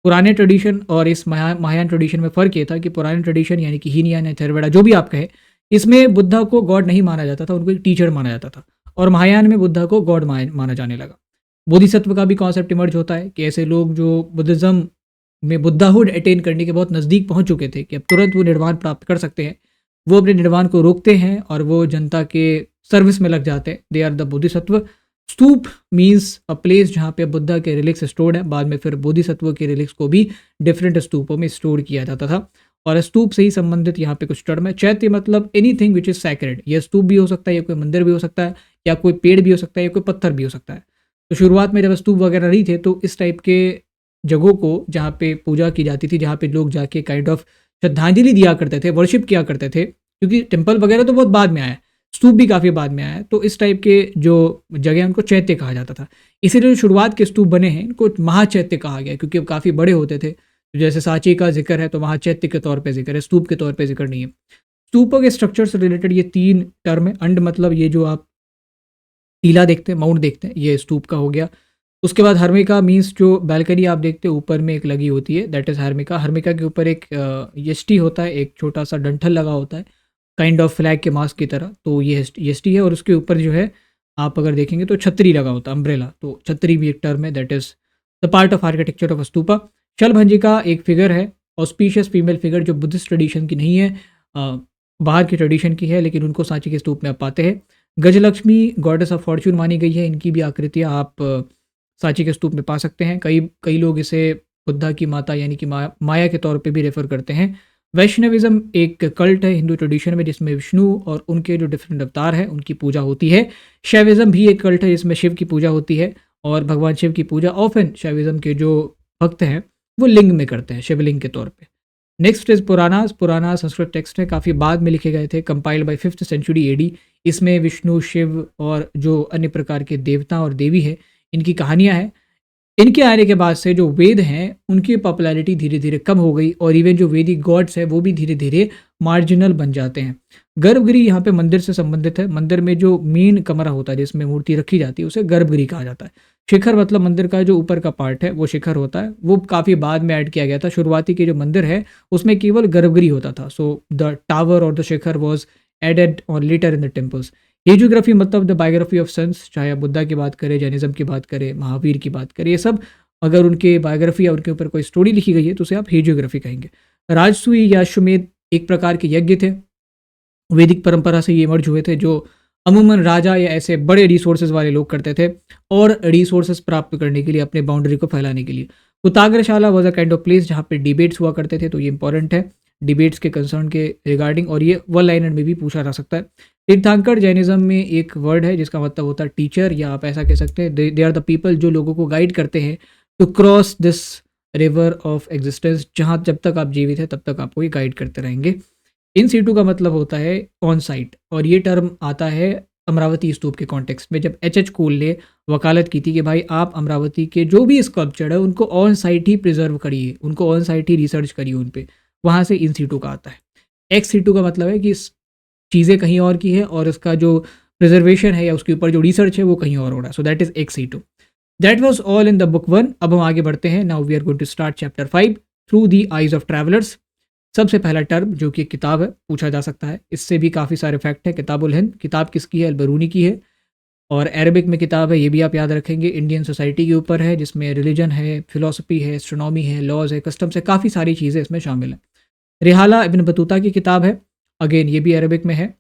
पुराने ट्रेडिशन और इस महायान ट्रेडिशन में फ़र्क ये था कि पुराने ट्रेडिशन यानी कि हीनयान या थेरवाड़ा जो भी आप कहें, इसमें बुद्धा को गॉड नहीं माना जाता था, उनको एक टीचर माना जाता था। और महायान में बुद्धा को गॉड माना जाने लगा। बोधिसत्व का भी कॉन्सेप्ट इमर्ज होता है कि ऐसे लोग जो बुद्धिज्म में बुद्धाहुड अटेन करने के बहुत नज़दीक पहुंच चुके थे कि अब तुरंत वो निर्वाण प्राप्त कर सकते हैं, वो अपने निर्वाण को रोकते हैं और वो जनता के सर्विस में लग जाते हैं। They are the Bodhisattva. Stupa means a place जहाँ पे बुद्धा के रिलिक्स स्टोर्ड है। बाद में फिर बोधिसत्व के रिलिक्स को भी डिफरेंट स्तूपों में स्टोर किया जाता था, और स्तूप से ही संबंधित यहाँ पे कुछ टर्म है। चैत्य मतलब एनीथिंग विच इज सैक्रेड, यह स्तूप भी हो सकता है, या कोई मंदिर भी हो सकता है, या कोई पेड़ भी हो सकता है, या कोई पत्थर भी हो सकता है। तो शुरुआत में जब स्तूप वगैरह नहीं थे तो इस टाइप के जगहों को जहाँ पे पूजा की जाती थी, जहाँ पे लोग जाके काइंड ऑफ श्रद्धांजलि दिया करते थे, वर्शिप किया करते थे, क्योंकि टेम्पल वगैरह तो बहुत बाद में आया, स्तूप भी काफ़ी बाद में आया है, तो इस टाइप के जो जगह हैं उनको चैत्य कहा जाता था। इसीलिए जो शुरुआत के स्तूप बने हैं इनको महाचैत्य कहा गया, क्योंकि वो काफ़ी बड़े होते थे। जैसे सांची का जिक्र है तो वहाँ चैत्य के तौर पे जिक्र है, स्तूप के तौर पे जिक्र नहीं है। स्तूपों के स्ट्रक्चर से रिलेटेड ये 3 टर्म है। अंड मतलब ये जो आप टीला देखते हैं, माउंट देखते हैं, ये स्तूप का हो गया। उसके बाद हर्मिका मीन्स जो बैल्कनी आप देखते हैं ऊपर में एक लगी होती है, दैट इज़ हर्मिका। हर्मिका के ऊपर एक यष्टि होता है, एक छोटा सा डंठल लगा होता है काइंड ऑफ फ्लैग के मास्क की तरह, तो ये यष्टि है। और उसके ऊपर जो है आप अगर देखेंगे तो छतरी लगा होता है, अम्ब्रेला, तो छतरी भी एक टर्म है, that is the part of architecture of stupa. Shalabhanjika एक फिगर है, ऑस्पिशियस फीमेल फिगर, जो बुद्धिस्ट ट्रेडिशन की नहीं है, बाहर की ट्रेडिशन की है, लेकिन उनको सांची के स्तूप में आप पाते हैं। गजलक्ष्मी गॉडेस ऑफ फॉर्च्यून मानी गई है, इनकी भी आकृतियाँ आप सांची के स्तूप में पा सकते हैं। कई लोग इसे बुद्धा की माता यानी कि माया के तौर पे भी रेफर करते हैं। वैष्णविज्म एक कल्ट है हिंदू ट्रेडिशन में, जिसमें विष्णु और उनके जो डिफरेंट अवतार हैं उनकी पूजा होती है। शैविज्म भी एक कल्ट है जिसमें शिव की पूजा होती है, और भगवान शिव की पूजा ऑफन शैविज्म के जो भक्त हैं वो लिंग में करते हैं, शिवलिंग के तौर पे। Next is Puranas. पुराना संस्कृत टेक्स्ट है, काफ़ी बाद में लिखे गए थे, compiled bye 5th century AD. इसमें विष्णु, शिव और जो अन्य प्रकार के देवता और देवी है इनकी कहानियाँ हैं। इनके आने के बाद से जो वेद हैं उनकी पॉपुलैरिटी धीरे धीरे कम हो गई, और इवन जो वैदिक गॉड्स है वो भी धीरे धीरे मार्जिनल बन जाते हैं। गर्भगृह यहाँ पे मंदिर से संबंधित है। मंदिर में जो मेन कमरा होता है जिसमें मूर्ति रखी जाती है उसे गर्भगृह कहा जाता है। शिखर मतलब मंदिर का जो ऊपर का पार्ट है वो शिखर होता है, वो काफ़ी बाद में ऐड किया गया था। शुरुआती के जो मंदिर है उसमें केवल गर्भगृह होता था, सो द टावर और the shikhara was added on later in the temples. Hagiography मतलब द बायोग्राफी ऑफ सन्स, चाहे आप बुद्धा की बात करें, जैनिज्म की बात करें, महावीर की बात करें, ये सब अगर उनके बायोग्राफी या उनके ऊपर कोई स्टोरी लिखी गई है तो उसे आप हेजियोग्राफी कहेंगे। राजसूय या अश्वमेध एक प्रकार के यज्ञ थे, वैदिक परंपरा से ये इमर्ज हुए थे, जो अमूमन राजा या ऐसे बड़े रिसोर्सेज वाले लोग करते थे, और रिसोर्सेज प्राप्त करने के लिए, अपने बाउंड्री को फैलाने के लिए। Kutagarashala was a kind of place जहाँ पे डिबेट्स हुआ करते थे, तो ये इंपॉर्टेंट है डिबेट्स के कंसर्न के रिगार्डिंग, और ये वन लाइनर में भी पूछा जा सकता है। तीर्थंकर जैनिज्म में एक वर्ड है जिसका मतलब होता है टीचर, या आप ऐसा कह सकते हैं दे आर द पीपल जो लोगों को गाइड करते हैं to cross this river of existence, जहाँ जब तक आप जीवित हैं तब तक आपको ये गाइड करते रहेंगे। इन सीटू का मतलब होता है ऑन साइट, और ये टर्म आता है अमरावती स्तूप के कॉन्टेक्स्ट में, जब एच कोल ने वकालत की थी कि भाई आप अमरावती के जो भी स्कल्पचर है उनको ऑन साइट ही प्रिजर्व करिए, उनको ऑन साइट ही रिसर्च करिए उन पे, वहाँ से इन सीटू का आता है। एक्स सीटू का मतलब है कि चीज़ें कहीं और की है और उसका जो प्रिजर्वेशन है या उसके ऊपर जो रिसर्च है वो कहीं और हो रहा है। So that is ex situ. That was all in the book 1। अब हम आगे बढ़ते हैं। Now we are going to start chapter 5 through the eyes of travellers. सबसे पहला टर्म जो कि एक किताब है पूछा जा सकता है, इससे भी काफ़ी सारे फैक्ट है। किताबुल हिंद किताब किसकी है? अलबरूनी की है। और अरबिक में किताब है, ये भी आप याद रखेंगे, इंडियन सोसाइटी के ऊपर है, जिसमें रिलीजन है, फिलोसफी है, एस्ट्रोनॉमी है, लॉज है, कस्टम्स है, काफ़ी सारी चीज़ें इसमें शामिल हैं। रिहाला इब्न बतूता की किताब है, अगेन ये भी अरबिक में है।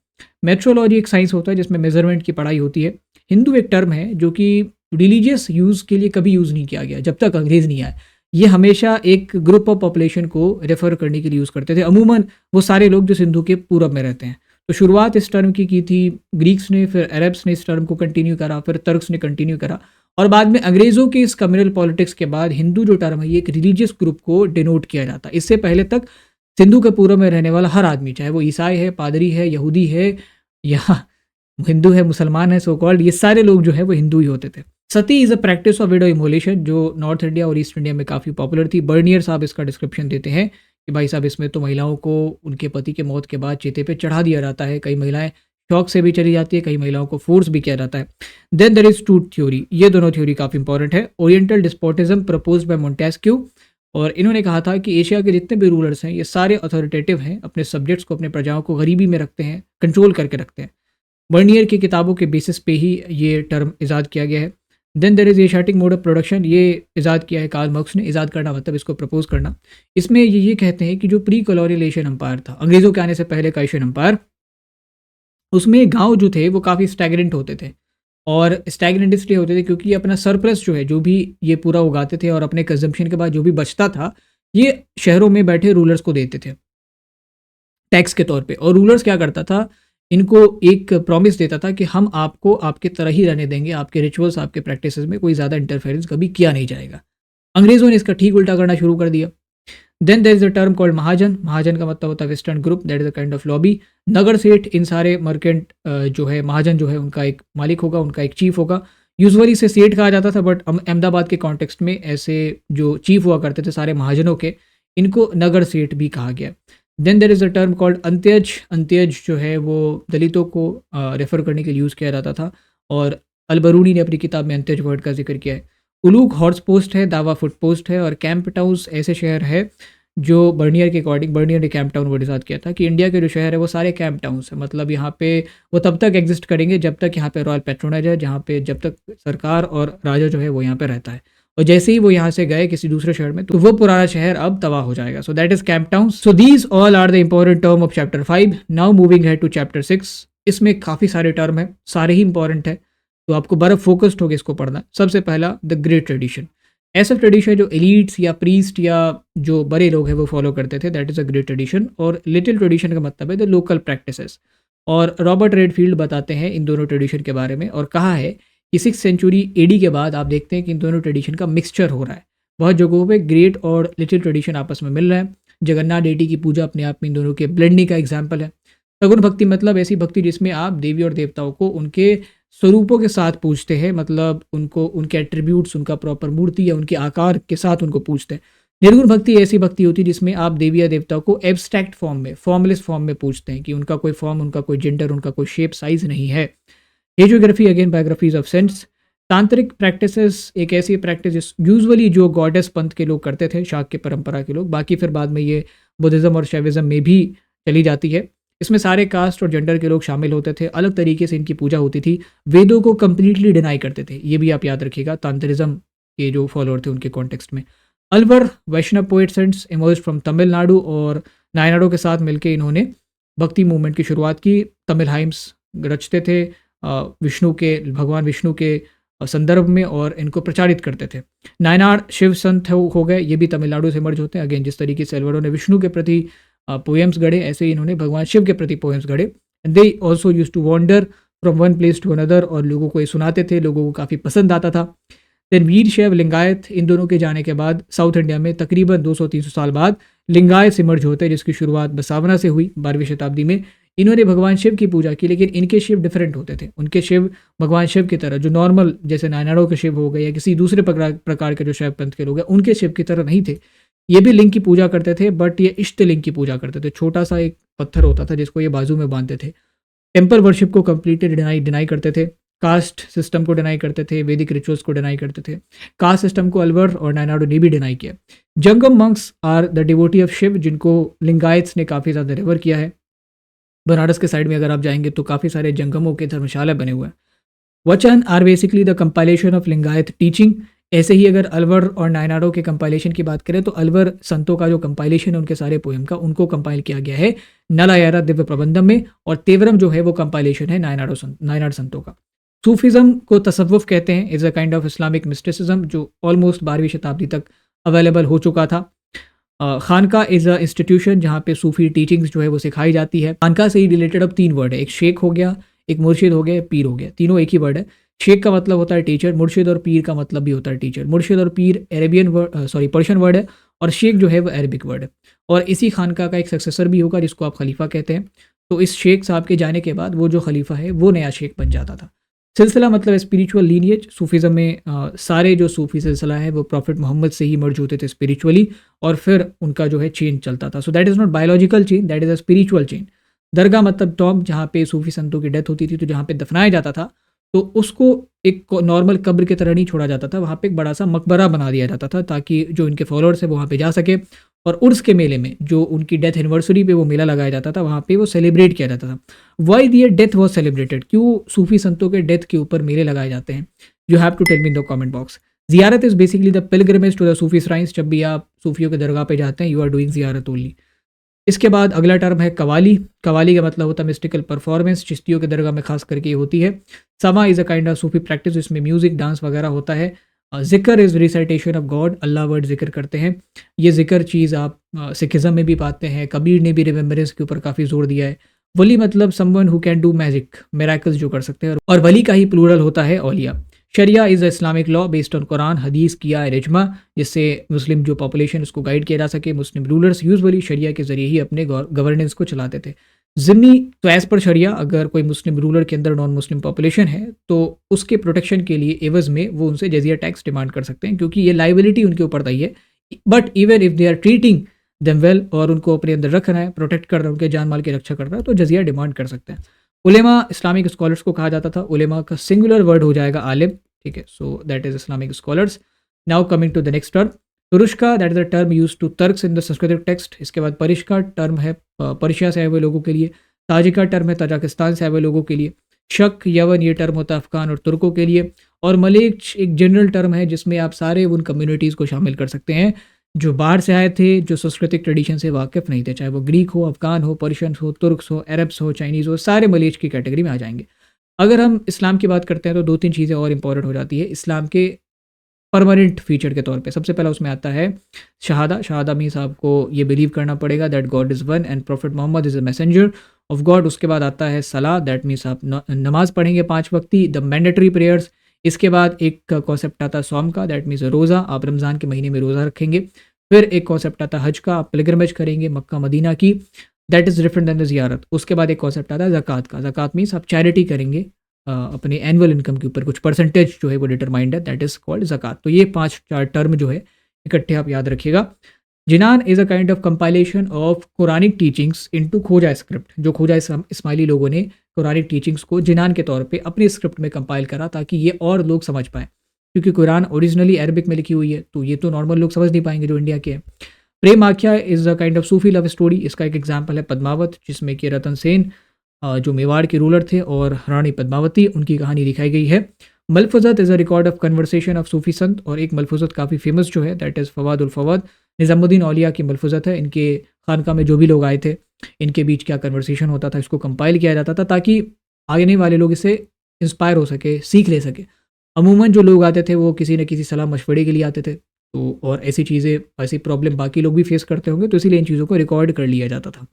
मेट्रोलॉजी एक साइंस होता है जिसमें मेजरमेंट की पढ़ाई होती है। हिंदू एक टर्म है जो कि रिलीजियस यूज़ के लिए कभी यूज़ नहीं किया गया जब तक अंग्रेज़ नहीं आए। ये हमेशा एक ग्रुप ऑफ पॉपुलेशन को रेफर करने के लिए यूज़ करते थे, अमूमन वो सारे लोग जो सिंधु के पूरब में रहते हैं। तो शुरुआत इस टर्म की थी ग्रीक्स ने, फिर अरब्स ने इस टर्म को कंटिन्यू करा, फिर तर्क्स ने कंटिन्यू करा, और बाद में अंग्रेज़ों के इस कम्युनल पॉलिटिक्स के बाद हिंदू जो टर्म है ये एक रिलीजियस ग्रुप को डिनोट किया जाता है। इससे पहले तक सिंधु के पूर्व में रहने वाला हर आदमी, चाहे वो ईसाई है, पादरी है, यहूदी है या हिंदू है, मुसलमान है, सो कॉल्ड, ये सारे लोग जो है वो हिंदू ही होते थे। Sati is a practice of widow immolation जो नॉर्थ इंडिया और ईस्ट इंडिया में काफ़ी पॉपुलर थी। बर्नियर साहब इसका डिस्क्रिप्शन देते हैं कि भाई साहब इसमें तो महिलाओं को उनके पति के मौत के बाद चीते पे चढ़ा दिया जाता है, कई महिलाएं शौक से भी चली जाती है, कई महिलाओं को फोर्स भी किया जाता है। Then there is truth theory, ये दोनों थ्योरी काफ़ी इंपॉर्टेंट है। Oriental despotism propose by Montesquieu, और इन्होंने कहा था कि एशिया के जितने भी रूलर्स हैं ये सारे अथॉरिटेटिव हैं, अपने सब्जेक्ट्स को, अपने प्रजाओं को गरीबी में रखते हैं, कंट्रोल करके रखते हैं। बर्नियर की किताबों के बेसिस पे ही ये टर्म इजाद किया गया है। Then there is Asiatic mode of production, ये इजाद किया है कार्ल मार्क्स ने। इजाद करना मतलब इसको प्रपोज करना। इसमें ये कहते हैं कि जो प्री कॉलोनियल एशियन एम्पायर था, अंग्रेज़ों के आने से पहले का एशियन एम्पायर, उसमें गांव जो थे वो काफ़ी स्टैगनेंट होते थे। और स्टैगनेंट इसलिए होते थे क्योंकि अपना सरप्लस जो है, जो भी ये पूरा उगाते थे और अपने कंजम्पशन के बाद जो भी बचता था, ये शहरों में बैठे रूलर्स को देते थे टैक्स के तौर पे। और रूलर्स क्या करता था, इनको एक प्रॉमिस देता था कि हम आपको आपके तरह ही रहने देंगे, आपके रिचुअल्स, आपके प्रैक्टिसेस में कोई ज़्यादा इंटरफेरेंस कभी किया नहीं जाएगा। अंग्रेज़ों ने इसका ठीक उल्टा करना शुरू कर दिया। Then there is a term called Mahajan. Mahajan का मतलब होता है western group, that is a kind of lobby. Nagar Seth, इन सारे मर्केंट जो है, महाजन जो है उनका एक मालिक होगा, उनका एक चीफ होगा। यूजुअली इसे सेठ कहा जाता था, बट अहमदाबाद के कॉन्टेक्स्ट में ऐसे जो चीफ हुआ करते थे सारे महाजनों के, इनको नगर सेठ भी कहा गया। Then there is a term called Antyaj. Antyaj जो है वो दलितों को रेफर करने के लिए यूज़ किया जाता था, और अलबरूनी ने अपनी किताब में अंत्यज वर्ड का जिक्र किया है। उलूक हॉर्स पोस्ट है, दावा फुट पोस्ट है, और कैंप टाउन्स ऐसे शहर है जो बर्नियर के अकॉर्डिंग, बर्नियर ने कैंप टाउन वर्ड इजाद किया था कि इंडिया के जो शहर है वो सारे कैंप टाउन्स है। मतलब यहाँ पे वो तब तक एग्जिस्ट करेंगे जब तक यहाँ पे रॉयल पेट्रोनेज है, जहाँ पे जब तक सरकार और राजा जो है वो यहाँ पे रहता है। और जैसे ही वो यहाँ से गए किसी दूसरे शहर में, तो वो पुराना शहर अब तबाह हो जाएगा। So that is camp town. So these all are the important term of chapter 5। Now moving है टू चैप्टर 6। इसमें काफ़ी सारे टर्म है, सारे ही इंपॉर्टेंट है, तो आपको बर्फ फोकस्ड होकर इसको पढ़ना। सबसे पहला द ग्रेट ट्रेडिशन, ऐसा ट्रेडिशन जो एलिट्स या प्रीस्ट या जो बड़े लोग हैं वो फॉलो करते थे, that is a great tradition. और लिटिल ट्रेडिशन का मतलब है द लोकल प्रैक्टिसेस। और रॉबर्ट रेडफील्ड बताते हैं इन दोनों ट्रेडिशन के बारे में, और कहा है कि 6th सेंचुरी एडी के बाद आप देखते हैं कि इन दोनों ट्रेडिशन का मिक्सचर हो रहा है। बहुत जगहों पे ग्रेट और लिटिल ट्रेडिशन आपस में मिल रहे हैं। जगन्नाथ डेटी की पूजा अपने आप में इन दोनों के ब्लेंडिंग का एग्जाम्पल है। सगुन भक्ति मतलब ऐसी भक्ति जिसमें आप देवी और देवताओं को उनके स्वरूपों के साथ पूजते हैं, मतलब उनको उनके एट्रीब्यूट्स, उनका प्रॉपर मूर्ति या उनके आकार के साथ उनको पूजते हैं। निर्गुण भक्ति ऐसी भक्ति होती है जिसमें आप देवी या देवताओं को एब्स्ट्रैक्ट फॉर्म में, फॉर्मलेस फॉर्म में पूजते हैं, कि उनका कोई फॉर्म, उनका कोई जेंडर, उनका कोई शेप साइज नहीं है। हेजियोग्राफी अगेन बायोग्राफीज ऑफ सेंट्स। तांत्रिक प्रैक्टिसेस एक ऐसी प्रैक्टिस यूजुअली जो गॉडेस पंथ के लोग करते थे, शाक्य परंपरा के लोग, बाकी फिर बाद में ये बुद्धिज्म और शैविज्म में भी चली जाती है। इसमें सारे कास्ट और जेंडर के लोग शामिल होते थे, अलग तरीके से इनकी पूजा होती थी, वेदों को कंप्लीटली डिनाई करते थे। ये भी आप याद रखिएगा तांत्रिज्म के जो फॉलोअर थे उनके कॉन्टेक्स्ट में। Alvar Vaishnava poet saints emerge from Tamil Nadu, और नायनाडो के साथ मिलकर इन्होंने भक्ति मूवमेंट की शुरुआत की। तमिल हाइम्स रचते थे विष्णु के, भगवान विष्णु के संदर्भ में, और इनको प्रचारित करते थे। नायनार शिव संत हो गए, ये भी तमिलनाडु से मर्ज होते हैं। अगेन जिस तरीके से अलवरों ने विष्णु के प्रति पोएम्स गढ़े, ऐसे ही इन्होंने भगवान शिव के प्रति पोएम्स गढ़े। They also use to wander from one place to another, और लोगों को ये सुनाते थे, लोगों को काफ़ी पसंद आता था। देन वीर शैव लिंगायत, इन दोनों के जाने के बाद साउथ इंडिया में तकरीबन 200-300 साल बाद लिंगायत इमर्ज होते हैं, जिसकी शुरुआत बसावना से हुई 12वीं शताब्दी में। इन्होंने भगवान शिव की पूजा की, लेकिन इनके शिव डिफरेंट होते थे। उनके शिव भगवान शिव की तरह जो नॉर्मल जैसे नायनारों के शिव हो गए या किसी दूसरे प्रकार के जो शैव पंथ के लोग हैं उनके शिव की तरह नहीं थे। ये भी लिंग की पूजा करते थे, बट ये इष्ट लिंग की पूजा करते थे। छोटा सा एक पत्थर होता था जिसको ये बाजू में बांधते थे। टेम्पल वर्शिप को कम्प्लीटली डिनाई करते थे। कास्ट सिस्टम को डिनाई करते थे, वैदिक रिचुअल्स को डिनाई करते थे। कास्ट सिस्टम को अलवर और नायनाडो ने भी डिनाई किया। Jangam monks are the devotee of Shiva, जिनको लिंगायत्स ने काफ़ी ज़्यादा रिवर किया है। बनारस के साइड में अगर आप जाएंगे तो काफ़ी सारे जंगमों के धर्मशाला बने हुए हैं। Vachan are basically the compilation of Lingayat teaching. ऐसे ही अगर अलवर और नायनाडो के कंपाइलेशन की बात करें तो अलवर संतों का जो कंपाइलेशन है उनके सारे पोएम का, उनको कंपाइल किया गया है नलायारा दिव्य प्रबंधम में, और तेवरम जो है वो कंपाइलेशन है नायनाड संतों का। सूफिज्म को तसव्वुफ कहते हैं, is a kind of Islamic mysticism जो ऑलमोस्ट 12वीं शताब्दी तक अवेलेबल हो चुका था। खानका इज़ अ इंस्टीट्यूशन जहाँ पे सूफी टीचिंग्स जो है वो सिखाई जाती है। खानका से ही रिलेटेड अब 3 वर्ड है, एक शेख हो गया, एक मुर्शिद हो गया, पीर हो गया। तीनों एक ही वर्ड है। शेख का मतलब होता है टीचर, मुर्शिद और पीर का मतलब भी होता है टीचर। मुर्शिद और पीर पर्शियन वर्ड है, और शेख जो है वो अरबिक वर्ड है। और इसी खानका का एक सक्सेसर भी होगा जिसको आप खलीफा कहते हैं। तो इस शेख साहब के जाने के बाद वो जो खलीफा है वो नया शेख बन जाता था। सिलसिला मतलब स्पिरिचुअल लीनिएज। सूफीज़म में सारे जो सूफी सिलसिला है वो प्रॉफिट मोहम्मद से ही मर्ज होते थे स्पिरिचुअली, और फिर उनका जो है चेन चलता था। So that is not biological chain, that is a spiritual chain. Dargah मतलब टॉम, जहाँ पे सूफी संतों की डेथ होती थी तो जहाँ पे दफनाया जाता था तो उसको एक नॉर्मल कब्र की तरह नहीं छोड़ा जाता था, वहाँ पे एक बड़ा सा मकबरा बना दिया जाता था ताकि जो इनके फॉलोअर्स है वो वहाँ पे जा सके। और उर्स के मेले में जो उनकी डेथ एनिवर्सरी पे वो मेला लगाया जाता था, वहाँ पे वो सेलिब्रेट किया जाता था। Why their death was celebrated, क्यों सूफी संतों के डेथ के ऊपर मेले लगाए जाते हैं? You have to tell me in the comment box. Ziyarat is basically the pilgrimage to the Sufi shrines. जब भी आप सूफियों के दरगाह पे जाते हैं, you are doing ziyarat only. इसके बाद अगला टर्म है कवाली। कवाली का मतलब होता है मिस्टिकल परफॉर्मेंस, चिश्तियों के दरगाह में खास करके होती है। समा is a kind of Sufi practice, जिसमें म्यूजिक डांस वगैरह होता है। जिक्र is recitation of God, Allah word जिक्र करते हैं। ये जिक्र चीज़ आप सिखिज़म में भी पाते हैं। कबीर ने भी रिमेम्बरेंस के ऊपर काफ़ी जोर दिया है। वली मतलब someone who can do magic, miracles जो कर सकते हैं, और वली का ही प्लूरल होता है auliya. Sharia is a Islamic law based on Quran, hadith, किया है इजमा, जिससे मुस्लिम जो पॉपुलेशन उसको गाइड किया जा सके। मुस्लिम रूलर्स यूजुअली शरिया के ज़रिए ही अपने गवर्नेंस को चलाते थे। ज़िम्मी, तो एज़ पर शरिया अगर कोई मुस्लिम रूलर के अंदर नॉन मुस्लिम पॉपुलेशन है तो उसके प्रोटेक्शन के लिए एवज़ में वो उनसे जजिया टैक्स डिमांड कर सकते हैं, क्योंकि ये लाइबिलिटी उनके ऊपर तय है। But even if they are treating them well, और उनको अपने अंदर रख रहा है, प्रोटेक्ट कर रहा है, उनके जान माल की रक्षा कर रहा है, तो जजिया डिमांड कर सकते हैं। उलेमा इस्लामिक स्कॉलर्स को कहा जाता था। उलेमा का सिंगुलर वर्ड हो जाएगा आलिम, ठीक है। So that is Islamic scholars. Now coming to the next term, Turushka, that is the term use to Turks in the Sanskritic text. इसके बाद परिष्का टर्म है पर्शिया से आए हुए लोगों के लिए। ताजिका टर्म है तजाकिस्तान से आए हुए लोगों के लिए। शक, यवन, ये टर्म होता है अफगान और तुर्कों के लिए। और मलेच एक जनरल टर्म है जिसमें आप सारे उन कम्युनिटीज़ को शामिल कर सकते हैं जो बाहर से आए थे, जो सांस्कृतिक ट्रेडिशन से वाकिफ़ नहीं थे, चाहे वो ग्रीक हो, अफगान हो, पर्शियंस हो, तुर्क्स हो, अरब्स हो, चाइनीज़ हो, सारे मलेच की कैटेगरी में आ जाएंगे। अगर हम इस्लाम की बात करते हैं तो 2-3 चीज़ें और इंपॉर्टेंट हो जाती है इस्लाम के परमानेंट फीचर के तौर पे। सबसे पहला उसमें आता है शहादा। शहादा मीन्स आपको ये बिलीव करना पड़ेगा that God is one and prophet Mohammad is a messenger of God. उसके बाद आता है सलाह, दैट मीन्स आप नमाज़ पढ़ेंगे 5 वक्ती, द मैंडेटरी प्रेयर्स। इसके बाद एक कॉन्सेप्ट आता है सौम का, दैट मीन्स रोज़ा, आप रमज़ान के महीने में रोज़ा रखेंगे। फिर एक कॉन्सेप्ट आता है हज का, आप पिलग्रिमेज करेंगे मक्का मदीना की, that is different than the ज़ियारत। उसके बाद एक कॉन्सेप्ट आता है ज़कात का। ज़कात मीन्स आप चैरिटी करेंगे अपने एनुअल इनकम के ऊपर, कुछ परसेंटेज जो है वो डिटरमाइंड है, दैट इज़ कॉल्ड ज़कात। तो ये 5-4 टर्म जो है इकट्ठे आप याद रखिएगा। Ginan is a kind of compilation of Quranic teachings into Khoja script. जो खोजा इस्माइली लोगों ने कुरानिक टीचिंग्स को जिनान के तौर पे अपने स्क्रिप्ट में कंपाइल करा ताकि ये और लोग समझ पाएँ, क्योंकि कुरान ओरिजिनली अरबिक में लिखी हुई है तो ये तो नॉर्मल लोग समझ नहीं पाएंगे जो इंडिया के हैं। प्रेम आख्या is a kind of Sufi love story. इसका एक एग्जाम्पल है पद्मावत, जिसमें कि रतन सेन जो मेवाड़ के रूलर थे और रानी पद्मावती, उनकी कहानी दिखाई गई है। Malfuzat is a record of conversation of Sufi sant, और एक मलफुजत काफ़ी फेमस जो है दैट इज़ फवाद उल फवाद। निज़ामुद्दीन औलिया की मलफुजत है। इनके खानका में जो भी लोग आए थे इनके बीच क्या कन्वर्सेशन होता था, इसको कंपाइल किया जाता था ताकि आने वाले लोग इससे इंस्पायर हो सके, सीख ले सके। अमूमन जो लोग आते थे वो किसी न किसी सलाह मशवरे के लिए आते थे, तो और ऐसी चीज़ें, ऐसी प्रॉब्लम बाकी लोग भी फेस करते होंगे, तो इसीलिए इन चीज़ों को रिकॉर्ड कर लिया जाता था।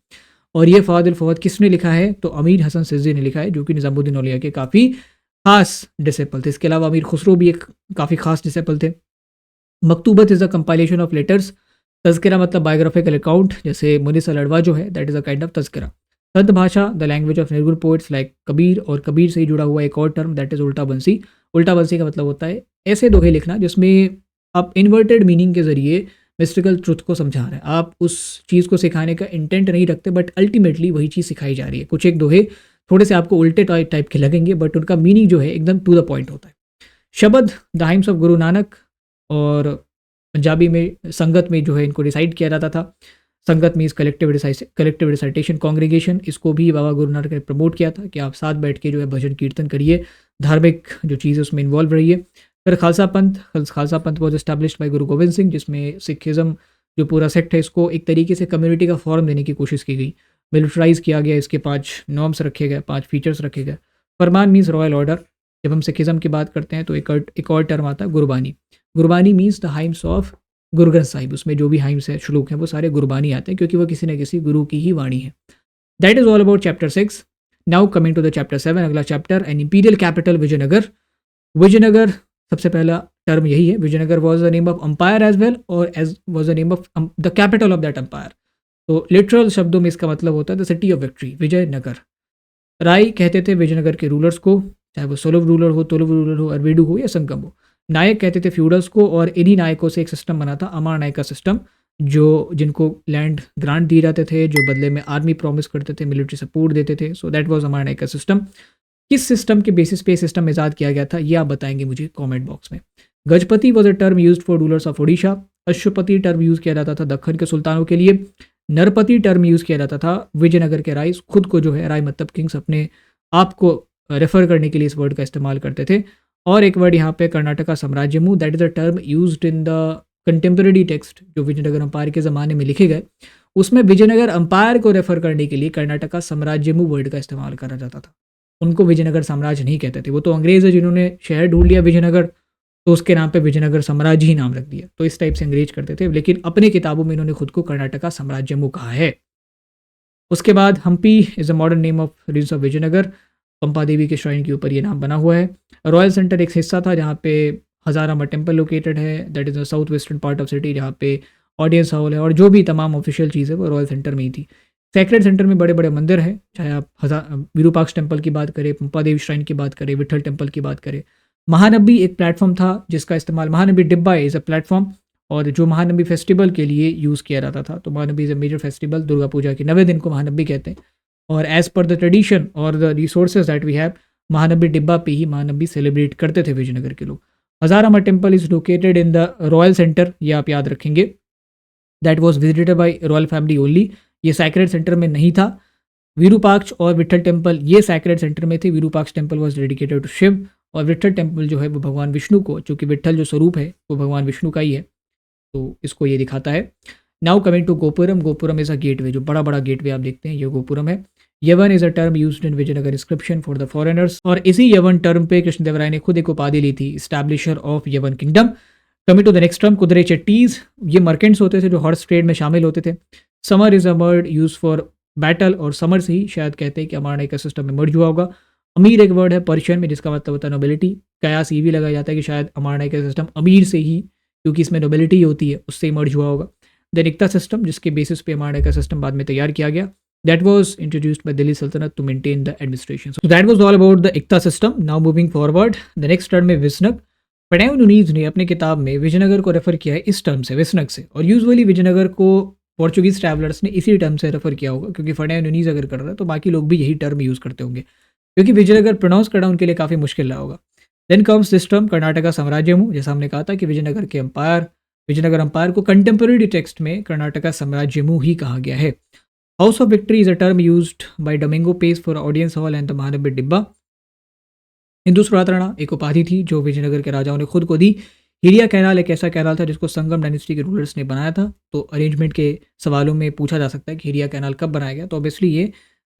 और ये फवाद उल फवाद किसने लिखा है? तो अमीर हसन सिद्दी ने लिखा है, जो कि निज़ामुद्दीन औलिया के काफ़ी खास डिसेपल थे। इसके अलावा अमीर खुसरो भी एक काफ़ी खास डिसेपल थे। Maktubat is a compilation of letters. Tazkira मतलब बायोग्राफिकल अकाउंट, जैसे मुनिस लड़वा जो है that is a kind of tazkira. Sant Bhasha the language of Nirgun poets like Kabir, और कबीर से ही जुड़ा हुआ एक और टर्म दैट इज़ उल्टा बंसी। उल्टा बंसी का मतलब होता है ऐसे दोहे लिखना जिसमें आप इन्वर्टेड मीनिंग के ज़रिए मिस्टिकल ट्रुथ को समझा रहे हैं। आप उस चीज़ को सिखाने का इंटेंट नहीं रखते, बट अल्टीमेटली वही चीज़ सिखाई जा रही है। कुछ एक दोहे थोड़े से आपको उल्टे टाइप के लगेंगे, बट उनका मीनिंग जो है एकदम टू द पॉइंट होता है। शबद the hymns of Guru Nanak, और पंजाबी में संगत में जो है इनको डिसाइड किया जाता था। संगत मीन्स कलेक्टिव रिसाइटेशन कॉन्ग्रीगेशन। इसको भी बाबा गुरु नानक ने प्रमोट किया था कि आप साथ बैठ के जो है भजन कीर्तन करिए, धार्मिक जो चीज़ है उसमें इन्वॉल्व रहिए। फिर खालसा पंथ वॉज एस्टैब्लिश्ड बाय गुरु गोविंद सिंह, जिसमें सिखिज़म जो पूरा सेक्ट है इसको एक तरीके से कम्युनिटी का फॉर्म देने की कोशिश की गई। मिलिटराइज किया गया, इसके 5 नॉर्म्स रखे गए, 5 फीचर्स रखे गए। फरमान मीन्स रॉयल ऑर्डर। जब हम सिखिज़म की बात करते हैं तो एक और टर्म आता है Gurbani. Gurbani means the hymns of Guru Granth Sahib. उसमें जो भी हाइम्स है, श्लोक हैं, वो सारे गुरबानी आते हैं क्योंकि वो किसी न किसी गुरु की ही वाणी है। That is all about chapter 6। Now coming to the chapter 7, अगला chapter, an imperial capital Vijayanagar. Vijayanagar सबसे पहला टर्म यही है। Vijayanagar was the name of empire as well, और as was the name of the capital of that empire. तो literal शब्दों में इसका मतलब होता है the city of victory, Vijayanagar. Rai कहते थे विजयनगर के रूलर्स को, चाहे वो सोलव रूलर हो, तुलुव रूलर हो, अरवेडू हो या संगम हो। नायक कहते थे फ्यूडल्स को, और इन्हीं नायकों से एक सिस्टम बना था अमार नायक का सिस्टम, जो जिनको लैंड ग्रांट दिए जाते थे, जो बदले में आर्मी प्रॉमिस करते थे, मिलिट्री सपोर्ट देते थे। सो दैट वाज अमार नायक का सिस्टम। किस सिस्टम के बेसिस पे सिस्टम ईजाद किया गया था ये आप बताएंगे मुझे कमेंट बॉक्स में। Gajapati was a term used for rulers of Odisha. Ashwapati term use किया जाता था दक्खन के सुल्तानों के लिए। नरपति टर्म यूज किया जाता था विजयनगर के राय, खुद को जो है राय मतलब किंग्स अपने आप को रेफर करने के लिए इस वर्ड का इस्तेमाल करते थे। और एक वर्ड यहाँ पे Karnataka Samrajyamu, that is a term used in the contemporary text जो विजयनगर अंपायर के ज़माने में लिखे गए। उसमें विजयनगर अंपायर को रेफर करने के लिए कर्नाटका साम्राज्यमु वर्ड का इस्तेमाल करा जाता था। उनको विजयनगर साम्राज्य नहीं कहते थे, वो तो अंग्रेज़ है जिन्होंने शहर ढूंढ लिया विजयनगर, तो उसके नाम पे विजयनगर साम्राज्य ही नाम रख दिया। तो इस टाइप से अंग्रेज करते थे, लेकिन अपनी किताबों में इन्होंने खुद को कर्नाटका साम्राज्यमु कहा है। उसके बाद Hampi is a modern name of region of Vijayanagar. Pampa Devi के श्राइन के ऊपर ये नाम बना हुआ है। रॉयल सेंटर एक हिस्सा था जहाँ पे हजारामा टेम्पल लोकेटेड है, that is the south western part of city, जहाँ पे ऑडियंस हॉल है और जो भी तमाम ऑफिशियल चीज़ है वो रॉयल सेंटर में ही थी। सेक्रेड सेंटर में बड़े बड़े मंदिर हैं, चाहे आप विरूपाक्ष टेम्पल की बात करें, पंपा देवी श्राइन की बात करें, विठल टेम्पल की बात करें। महानबी एक प्लेटफॉर्म था जिसका इस्तेमाल, महानबी डिब्बा इज़ अ प्लेटफॉर्म, और जो महानबी फेस्टिवल के लिए यूज़ किया जाता था। तो Mahanavami is a major festival, Durga Puja के 90 दिन को महानबी कहते हैं। और एज़ पर द ट्रेडिशन और the resources that we have, Mahanavami dibba पे ही महानबी सेलिब्रेट करते थे विजयनगर के लोग। Hazara Rama temple is located in the royal centre, ये आप याद रखेंगे, that was visited by royal family only. ये सैक्रेड सेंटर में नहीं था। विरूपाक्ष और विठल टेम्पल ये सैक्रेड सेंटर में थे। Virupaksha temple was dedicated to Shiva, और विठल टेम्पल जो है वो भगवान विष्णु को, चूँकि विठल जो स्वरूप है वो भगवान विष्णु का ही है, तो इसको ये दिखाता है। Now coming to gopuram. Gopuram is a gateway, जो बड़ा बड़ा गेटवे आप देखते हैं ये गोपुरम है। Yavana is a term used in Vijayanagara inscription for the foreigners, और इसी यवन टर्म पे कृष्णदेवराय ने खुद एक उपाधि ली थी, establisher of Yavana kingdom. Coming to the next term, Kudure Chettis, ये मर्केंट्स होते थे जो हॉर्स ट्रेड में शामिल होते थे। Summer is a word use for battle, और समर से ही शायद कहते हैं कि अमार नायक का सिस्टम में मर्ज हुआ होगा। अमीर एक वर्ड है पर्शियन में जिसका मतलब होता है नोबिलिटी। कयास ये भी लगाया जाता है कि शायद अमार नायक का सिस्टम अमीर से ही, क्योंकि इसमें नोबिलिटी होती है, उससे ही मर्ज हुआ होगा। देन इक्ता सिस्टम, जिसके बेसिस पे अमार नायक का सिस्टम बाद में तैयार किया गया, that was introduced by Delhi Sultanate to maintain the administration. So that was all about the Ikta system. Now moving forward, the next term है विजनग। पटेव नुनीज ने अपनी किताब में विजयनगर को रेफर किया है इस टर्म से, विजनग से, और यूजुअली विजयनगर को पोर्चुगीज ट्रैवलर्स ने इसी टर्म से रेफर किया होगा, क्योंकि फटेव नुनीज अगर कर रहा है तो बाकी लोग भी यही टर्म यूज़ करते होंगे, क्योंकि विजयनगर प्रोनाउंस करना उनके लिए काफ़ी मुश्किल रहा होगा। Then comes this term Karnataka साम्राज्यमु, जैसा हमने कहा था कि विजयनगर अंपायर को कंटेम्प्रेरी टेक्स्ट में कर्नाटका साम्राज्यमु ही कहा गया है। House of victory is a term used by Domingo Paes for audience hall and the Mahanavami Dibba. Hindu सुरातराणा एक उपाधि थी जो विजयनगर के राजाओं ने खुद को दी। हिरिया कैनाल एक ऐसा कैनाल था जिसको संगम डायनेस्टी के रूलर्स ने बनाया था। तो अरेंजमेंट के सवालों में पूछा जा सकता है कि हिरिया कैनाल कब बनाया गया, तो ऑब्वियसली ये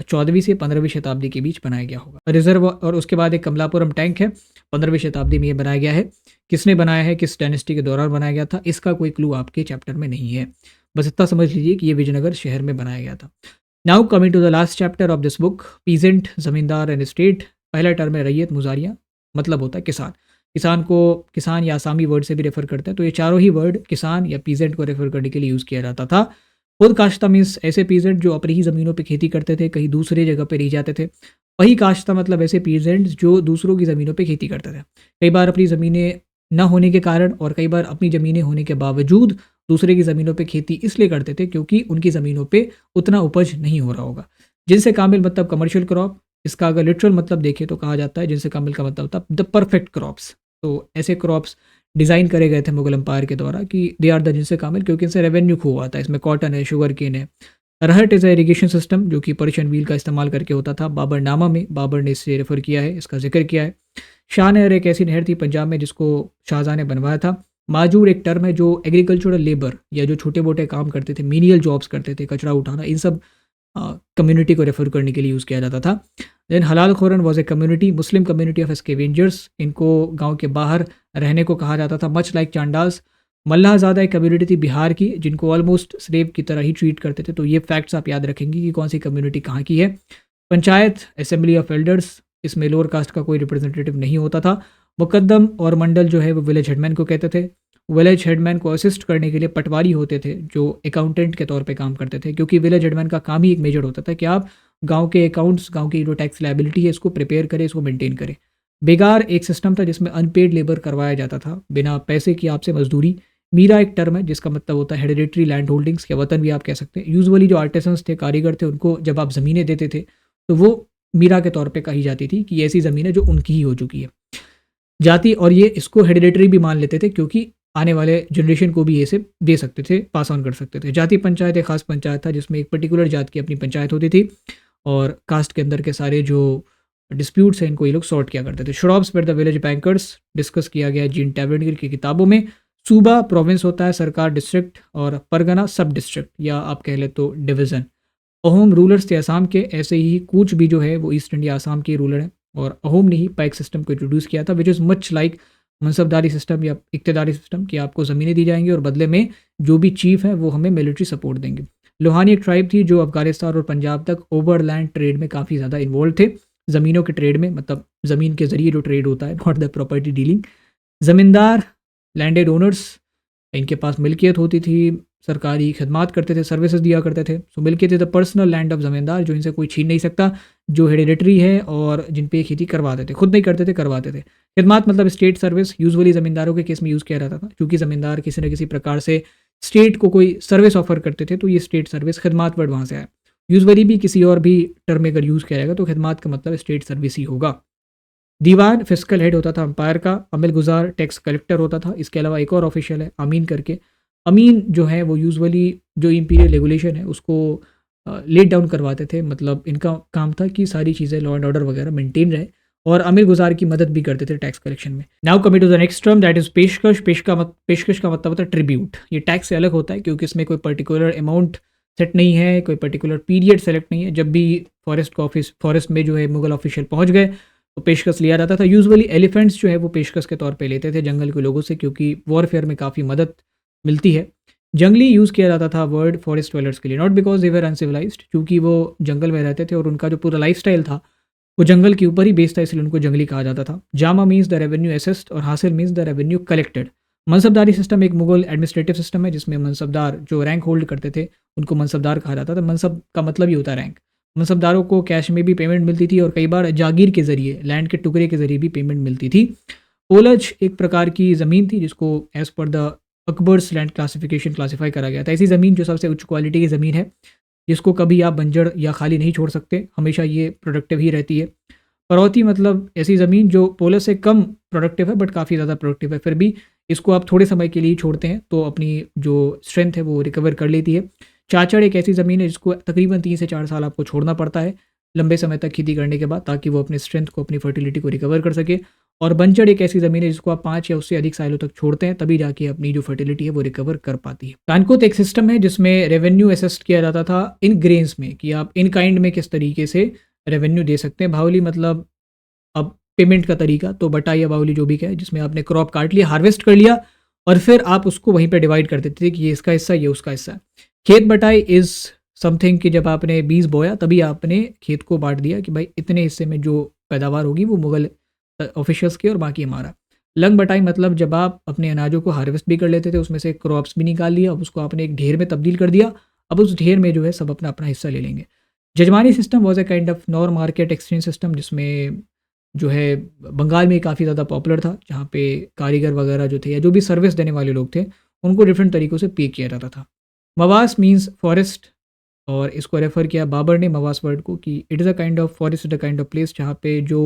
14वीं से 15वीं शताब्दी के बीच बनाया गया होगा। रिजर्व, और उसके बाद एक कमलापुरम टैंक है, 15वीं शताब्दी में ये बनाया गया है। किसने बनाया है, किस डायनेस्टी के दौरान बनाया गया था, इसका कोई क्लू आपके चैप्टर में नहीं है, बस इतना समझ लीजिए कि ये विजयनगर शहर में बनाया गया था। Now coming to the last chapter of this book, peasant, zamindar and state. पहला टर्म है रैयत, मुजारियाँ। मतलब होता है किसान। किसान को किसान या आसामी वर्ड से भी रेफर करते हैं, तो ये चारों ही वर्ड किसान या पीजेंट को रेफर करने के लिए यूज़ किया जाता था। खुद काश्ता मीन्स ऐसे पीजेंट जो अपनी ही ज़मीनों पे खेती करते थे, कहीं दूसरे जगह पे नहीं जाते थे। वही काश्ता मतलब ऐसे पीजेंट्स जो दूसरों की ज़मीनों पे खेती करते थे। कई बार अपनी ज़मीनें ना होने के कारण और कई बार अपनी ज़मीनें होने के बावजूद दूसरे की ज़मीनों पे खेती इसलिए करते थे क्योंकि उनकी ज़मीनों पे उतना उपज नहीं हो रहा होगा। जिनसे कामिल मतलब कमर्शियल क्रॉप, इसका अगर लिटरल मतलब देखें तो कहा जाता है जिनसे कामिल का मतलब होता है द परफेक्ट क्रॉप्स। तो ऐसे क्रॉप्स डिज़ाइन करे गए थे मुगल एम्पायर के द्वारा कि दे आर द जिनसे कामिल, क्योंकि इनसे रेवेन्यू खूब आता है। इसमें कॉटन है, शुगर केन है। रहट इज़ इरीगेशन सिस्टम जो कि पर्शियन व्हील का इस्तेमाल करके होता था। बाबरनामा में बाबर ने इससे रेफर किया है, इसका जिक्र किया है। शाह नहर एक ऐसी नहर थी पंजाब में जिसको शाहजहाँ ने बनवाया था। माजूर एक टर्म है जो एग्रीकल्चरल लेबर या जो छोटे मोटे काम करते थे, मीनियल जॉब्स करते थे, कचरा उठाना, इन सब कम्युनिटी को रेफर करने के लिए यूज़ किया जाता था। Then Halalkhoran was a community, Muslim community of scavengers, इनको गांव के बाहर रहने को कहा जाता था, मच लाइक चांडाल्स। मल्लाहज़ादा एक कम्युनिटी थी बिहार की जिनको ऑलमोस्ट स्लेव की तरह ही ट्रीट करते थे। तो ये फैक्ट्स आप याद रखेंगे कि कौन सी कम्युनिटी कहाँ की है। पंचायत असेंबली ऑफ एल्डर्स, इसमें लोअर कास्ट का कोई रिप्रेजेंटेटिव नहीं होता था। मुकद्दम और मंडल जो है वो विलेज हेडमैन को कहते थे। विलेज हेडमैन को असिस्ट करने के लिए पटवारी होते थे जो अकाउंटेंट के तौर पे काम करते थे, क्योंकि विलेज हेडमैन का काम ही एक मेजर होता था कि आप गांव के अकाउंट्स, गांव की जो टैक्स लायबिलिटी है इसको प्रिपेयर करें, इसको मेंटेन करें। बेगार एक सिस्टम था जिसमें अनपेड लेबर करवाया जाता था, बिना पैसे की आपसे मजदूरी। मीरा एक टर्म है जिसका मतलब होता है हेरिडेटरी लैंड होल्डिंग्स, या वतन भी आप कह सकते हैं। यूजुअली जो आर्टिसंस थे, कारीगर थे, उनको जब आप ज़मीनें देते थे तो वो मीरा के तौर पे कही जाती थी कि ऐसी ज़मीन है जो उनकी ही हो चुकी है जाति, और ये इसको हेरिडेटरी भी मान लेते थे क्योंकि आने वाले जनरेशन को भी ये से दे सकते थे, पास ऑन कर सकते थे। जाति पंचायत एक खास पंचायत था जिसमें एक पर्टिकुलर जात की अपनी पंचायत होती थी और कास्ट के अंदर के सारे जो डिस्प्यूट्स हैं इनको ये लोग सॉर्ट किया करते थे। श्रॉब्स पर द विलेज बैंकर्स डिस्कस किया गया जीन टैवर्नियर की किताबों में। सूबा प्रोविंस होता है, सरकार डिस्ट्रिक्ट, और परगना सब डिस्ट्रिक्ट या आप कह ले तो डिवीज़न। अहोम रूलर्स थे असम के, ऐसे ही कूच भी जो है वो ईस्ट इंडिया असम के रूलर हैं, और अहोम ने ही पैक सिस्टम को इंट्रोड्यूस किया था, which is much like मनसबदारी system या इक्तदारी सिस्टम, कि आपको ज़मीनें दी जाएंगी और बदले में जो भी चीफ है वो हमें मिलिट्री सपोर्ट देंगे। लोहानी एक ट्राइब थी जो अफगानिस्तान और पंजाब तक ओवरलैंड ट्रेड में काफ़ी ज़्यादा इन्वॉल्व थे। ज़मीनों के ट्रेड में, मतलब ज़मीन के ज़रिए जो ट्रेड होता है, नॉट द प्रॉपर्टी डीलिंग। ज़मींदार लैंडेड ओनर्स, इनके पास मिल्कियत होती थी, सरकारी खदमात करते थे, सर्विसेज दिया करते थे। So milkiyat is the personal land of zamindar, जो इनसे कोई छीन नहीं सकता, जो हेरिडेटरी है और जिन पे खेती करवाते थे, खुद नहीं करते थे, करवाते थे। खिदमत मतलब स्टेट सर्विस, यूजुअली ज़मींदारों के केस में यूज़ किया जाता था क्योंकि ज़मींदार किसी न किसी प्रकार से स्टेट को कोई सर्विस ऑफर करते थे, तो ये स्टेट सर्विस खिदमत वर्ड वहाँ से आया। यूजुअली भी किसी और भी टर्म में अगर यूज़ किया जाएगा तो खिदमत का मतलब स्टेट सर्विस ही होगा। दीवान फिस्कल हेड होता था अंपायर का। अमिल गुजार टैक्स कलेक्टर होता था। इसके अलावा एक और ऑफिशियल है अमीन करके। अमीन जो है वो यूजुअली जो इंपीरियल रेगुलेशन है उसको लेट डाउन करवाते थे, मतलब इनका काम था कि सारी चीज़ें लॉ एंड ऑर्डर वगैरह मेंटेन रहे, और अमीर गुजार की मदद भी करते थे टैक्स कलेक्शन में। Now coming to the next term that is peshkash. पेशकश का मतलब होता है ट्रिब्यूट। ये टैक्स से अलग होता है क्योंकि इसमें कोई पर्टिकुलर अमाउंट सेट नहीं है, कोई पर्टिकुलर पीरियड सेलेक्ट नहीं है। जब भी फॉरेस्ट में जो है मुगल ऑफिशियल पहुंच गए तो पेशकश लिया जाता था। यूजुअली एलिफेंट्स जो है वो पेशकश के तौर पे लेते थे जंगल के लोगों से, क्योंकि वॉरफेयर में काफ़ी मदद मिलती है। जंगली यूज़ किया जाता था वर्ड फॉरेस्ट ड्वेलर्स के लिए, not because they were uncivilised, क्योंकि वो जंगल में रहते थे और उनका जो पूरा लाइफस्टाइल था वो जंगल के ऊपर ही बेस्ड था, इसलिए उनको जंगली कहा जाता था। Jama means the revenue assessed और हासिल means the revenue collected. मनसबदारी system एक मुगल एडमिनिस्ट्रेटिव सिस्टम है जिसमें मनसबदार जो रैंक होल्ड करते थे उनको मनसबदार कहा जाता था। मनसब का मतलब ही होता है रैंक। मनसबदारों को कैश में भी पेमेंट मिलती थी और कई बार जागीर के ज़रिए, लैंड के टुकड़े के ज़रिए भी पेमेंट मिलती थी। ओलज एक प्रकार की ज़मीन थी जिसको as per the Akbar's land classification classify करा गया था। ऐसी ज़मीन जो सबसे उच्च क्वालिटी की ज़मीन है जिसको कभी आप बंजर या खाली नहीं छोड़ सकते, हमेशा ये प्रोडक्टिव ही रहती है। पड़ौती मतलब ऐसी ज़मीन जो पोलस से कम प्रोडक्टिव है बट काफ़ी ज़्यादा प्रोडक्टिव है, फिर भी इसको आप थोड़े समय के लिए ही छोड़ते हैं तो अपनी जो स्ट्रेंथ है वो रिकवर कर लेती है। चाचड़ एक ऐसी ज़मीन है जिसको तकरीबन 3 से 4 साल आपको छोड़ना पड़ता है लंबे समय तक खेती करने के बाद, ताकि वो अपने स्ट्रेंथ को, अपनी फर्टिलिटी को रिकवर कर सके। और बंचड़ एक ऐसी ज़मीन है जिसको आप 5 या उससे अधिक सालों तक छोड़ते हैं तभी जाके अपनी जो फर्टिलिटी है वो रिकवर कर पाती है। कानकोत एक सिस्टम है जिसमें रेवेन्यू असेस्ट किया जाता था इन ग्रेन्स में, कि आप इन काइंड में किस तरीके से रेवेन्यू दे सकते हैं। भावली मतलब अब पेमेंट का तरीका, तो बटा या बावली जो भी क्या है, जिसमें आपने क्रॉप काट लिया, हार्वेस्ट कर लिया और फिर आप उसको वहीं पे डिवाइड कर देते थे कि ये इसका हिस्सा, ये उसका हिस्सा। खेत बटाई इज़ समथिंग कि जब आपने बीज बोया तभी आपने खेत को बांट दिया कि भाई इतने हिस्से में जो पैदावार होगी वो मुगल ऑफिशियल्स की और बाकी हमारा। लंग बटाई मतलब जब आप अपने अनाजों को हार्वेस्ट भी कर लेते थे, उसमें से क्रॉप्स भी निकाल लिया, अब उसको आपने एक ढेर में तब्दील कर दिया, अब उस ढेर में जो है सब अपना अपना हिस्सा ले लेंगे। Jajmani system was a kind of non market exchange system, जिसमें जो है बंगाल में काफ़ी ज़्यादा पॉपुलर था, जहाँ पे कारीगर वगैरह जो थे या जो भी सर्विस देने वाले लोग थे, उनको डिफरेंट तरीक़ों से पे किया जाता था। मवास मीन्स फॉरेस्ट, और इसको रेफ़र किया बाबर ने मवास वर्ड को कि it is a kind of forest, is a kind of place जहाँ पे जो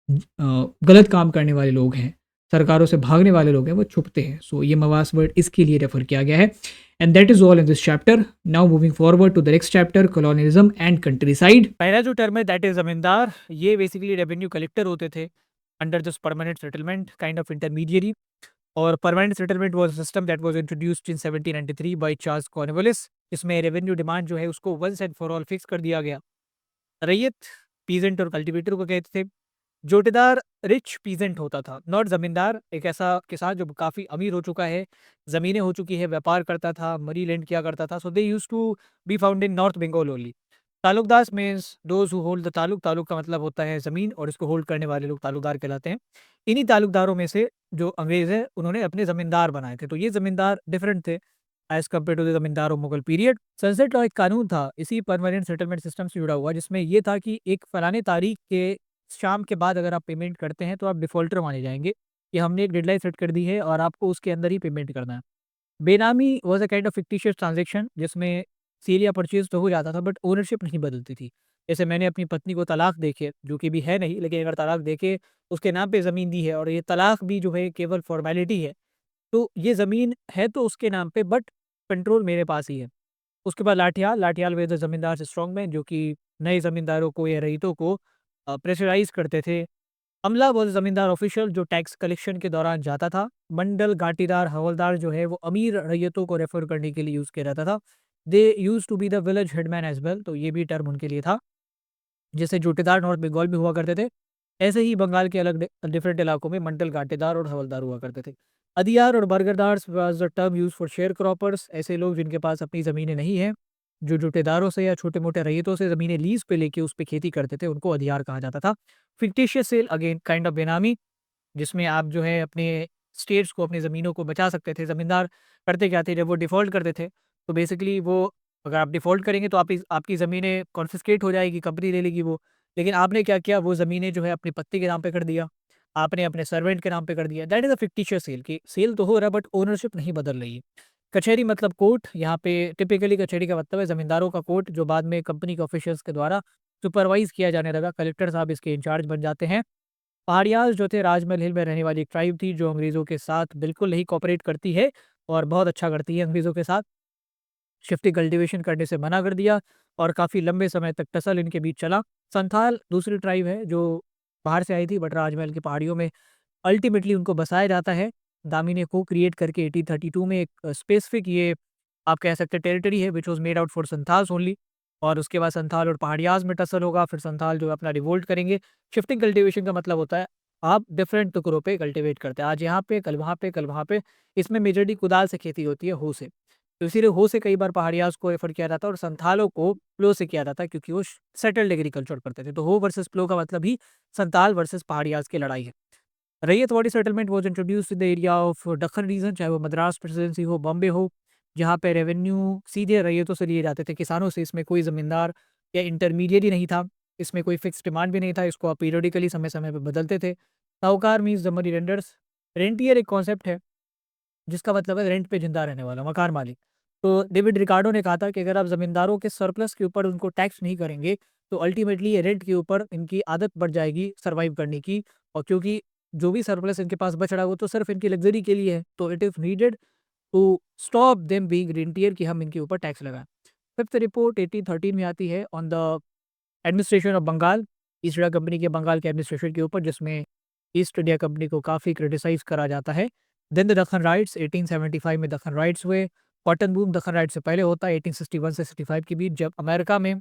गलत काम करने वाले लोग हैं, सरकारों से भागने वाले लोग हैं, वो छुपते हैं। सो ये मवास वर्ड इसके लिए रेफ़र किया गया है। And that is all in this chapter. Now moving forward to the next chapter, colonialism and countryside. पहला जो टर्म है दैट इज जमींदार, ये बेसिकली रेवेन्यू कलेक्टर होते थे under this permanent settlement kind of intermediary. और permanent settlement was system that was introduced in 1793 by Charles Cornwallis. इसमें revenue demand जो है उसको once and for all fix कर दिया गया। रैयत पीजेंट और कल्टीवेटर को कहते थे। जोटेदार रिच पीजेंट होता था, नॉट जमींदार, एक ऐसा किसान जो काफ़ी अमीर हो चुका है, ज़मीनें हो चुकी है, व्यापार करता था, मनी लैंड किया करता था। So they used to be found in north Bengal only. Taluqdar means those who hold the taluk. Taluk का मतलब होता है ज़मीन, और इसको होल्ड करने वाले लोग तालुकदार कहलाते हैं। इन्हीं तालुकदारों में से जो अंग्रेज़ हैं, उन्होंने अपने ज़मींदार बनाए थे। तो ये ज़मींदार डिफरेंट थे एज़ कम्पेयर टू द ज़मींदार of Mughal period. Sunset law एक कानून था, इसी परमानेंट सेटलमेंट सिस्टम से जुड़ा हुआ, जिसमें ये था कि एक फलाने तारीख के शाम के बाद अगर आप पेमेंट करते हैं, तो आप डिफ़ॉल्टर माने जाएँगे, कि हमने एक डेडलाइन सेट कर दी है और आपको उसके अंदर ही पेमेंट करना है। बेनामी was a kind of fictitious transaction, जिसमें सेल या परचेज़ तो हो जाता था, बट ओनरशिप नहीं बदलती थी। जैसे मैंने अपनी पत्नी को तलाक दे के, जो कि अभी है नहीं, लेकिन अगर तलाक दे के उसके नाम पे ज़मीन दी है, और ये तलाक भी जो है केवल फ़ॉर्मेलिटी है, तो ये ज़मीन है तो उसके नाम पे, बट कंट्रोल मेरे पास ही है। उसके बाद लाठियाल, लाठियाल वे द ज़मींदार से स्ट्रॉन्ग मैन, जो कि नए ज़मींदारों को या रईतों को प्रेशराइज़ करते थे। अमला वो ज़मींदार ऑफिशियल जो टैक्स कलेक्शन के दौरान जाता था। मंडल, घाटीदार, हवलदार जो है वो अमीर रैयतों को रेफ़र करने के लिए यूज़ किया जाता था। They used to be the village headman as well, तो ये भी टर्म उनके लिए था। जैसे जोटेदार नॉर्थ बंगाल में हुआ करते थे, ऐसे ही बंगाल के अलग डिफरेंट इलाकों में मंडल, घाटेदार और हवलदार हुआ करते थे। अधियार और bargadars was the term used for share croppers, ऐसे लोग जिनके पास अपनी ज़मीनें नहीं हैं, जो जोटेदारों से या छोटे-मोटे रैयतों से ज़मीनें लीज़ पे लेके उस पे खेती करते थे, उनको अधियार कहा जाता था। Fictitious sale again kind of benami, जिसमें आप जो है अपने स्टेट्स को, अपनी ज़मीनों को बचा सकते थे। ज़मींदार करते क्या थे, जब वो डिफ़ॉल्ट करते थे, तो बेसिकली वो, अगर आप डिफ़ॉल्ट करेंगे तो आपकी ज़मीनें कॉन्फिस्केट हो जाएगी, कंपनी ले लेगी वो। लेकिन आपने क्या किया, वो ज़मीनें जो है अपनी पत्नी के नाम पे कर दिया, आपने अपने सर्वेंट के नाम पे कर दिया। That is a fictitious sale, कि सेल तो हो रहा है बट ओनरशिप नहीं बदल रही है। कचहरी मतलब कोर्ट, यहाँ पे टिपिकली कचहरी का मतलब है ज़मींदारों का कोर्ट, जो बाद में कंपनी के ऑफिशियल्स के द्वारा सुपरवाइज़ किया जाने लगा। कलेक्टर साहब इसके इंचार्ज बन जाते हैं। पहाड़ियाल जो थे, राजमहल हिल में रहने वाली एक ट्राइब थी, जो अंग्रेज़ों के साथ बिल्कुल नहीं कोऑपरेट करती है, और बहुत अच्छा करती है अंग्रेज़ों के साथ। शिफ्टिंग कल्टीवेशन करने से मना कर दिया, और काफ़ी लंबे समय तक टसल इनके बीच चला। संथाल दूसरी ट्राइब है जो बाहर से आई थी, बट राजमहल की पहाड़ियों में अल्टीमेटली उनको बसाया जाता है। दामी ने को-क्रिएट करके 1832 में एक स्पेसिफिक, ये आप कह सकते हैं टेरिटरी है, which was made out for Santhals only. और उसके बाद संथाल और पहाड़ियाज़ में टसल होगा, फिर संथाल जो है अपना रिवोल्ट करेंगे। शिफ्टिंग कल्टीवेशन का मतलब होता है, आप डिफरेंट टुकड़ों पे कल्टीवेट करते हैं। आज यहाँ पे, कल वहाँ पे, कल वहाँ पे। इसमें मेजरली कुदाल से खेती होती है, हो से। तो इसीलिए हो से कई बार पहाड़ियाज़ को रेफ़र किया जाता है, और संथालों को प्लो से किया जाता है, क्योंकि वो सेटल्ड एग्रीकल्चर करते थे। तो हो वर्सेस प्लो का मतलब ही संथाल वर्सेस पहाड़ियाज़ की लड़ाई है। Ryotwari settlement was introduced in the area of Deccan region, चाहे वो मद्रास प्रेसिडेंसी हो, बॉम्बे हो, जहाँ पे रेवेन्यू सीधे रैयतों से लिए जाते थे, किसानों से। इसमें कोई ज़मींदार या इंटरमीडिएरी नहीं था, इसमें कोई फिक्स डिमांड भी नहीं था, इसको आप पीरियडिकली समय-समय पे बदलते थे। साहूकार मीन्स द मनी लेंडर्स। रेंटियर एक कॉन्सेप्ट है, जिसका मतलब है रेंट पे ज़िंदा रहने वाला, मकान मालिक। तो डेविड रिकार्डो ने कहा था कि अगर आप ज़मींदारों के सरप्लस के ऊपर उनको टैक्स नहीं करेंगे, तो अल्टीमेटली ये रेंट के ऊपर इनकी आदत बढ़ जाएगी सर्वाइव करने की। और क्योंकि जो भी सरप्लस इनके पास बच रहा है, वो तो सिर्फ़ इनकी लग्ज़री के लिए है, तो it is needed to stop them being rentier, कि हम इनके ऊपर टैक्स लगाएँ। फिफ्थ रिपोर्ट 1813 में आती है on the administration of Bengal, East India Company के बंगाल के एडमिनिस्ट्रेशन के ऊपर, जिसमें ईस्ट इंडिया कंपनी को काफ़ी क्रिटिसाइज़ करा जाता है। देन द दक्कन राइट्स, 1875 में दक्कन राइट्स हुए। कॉटन बूम दक्कन राइट्स से पहले होता है, 1861 से 65 के बीच, जब अमेरिका में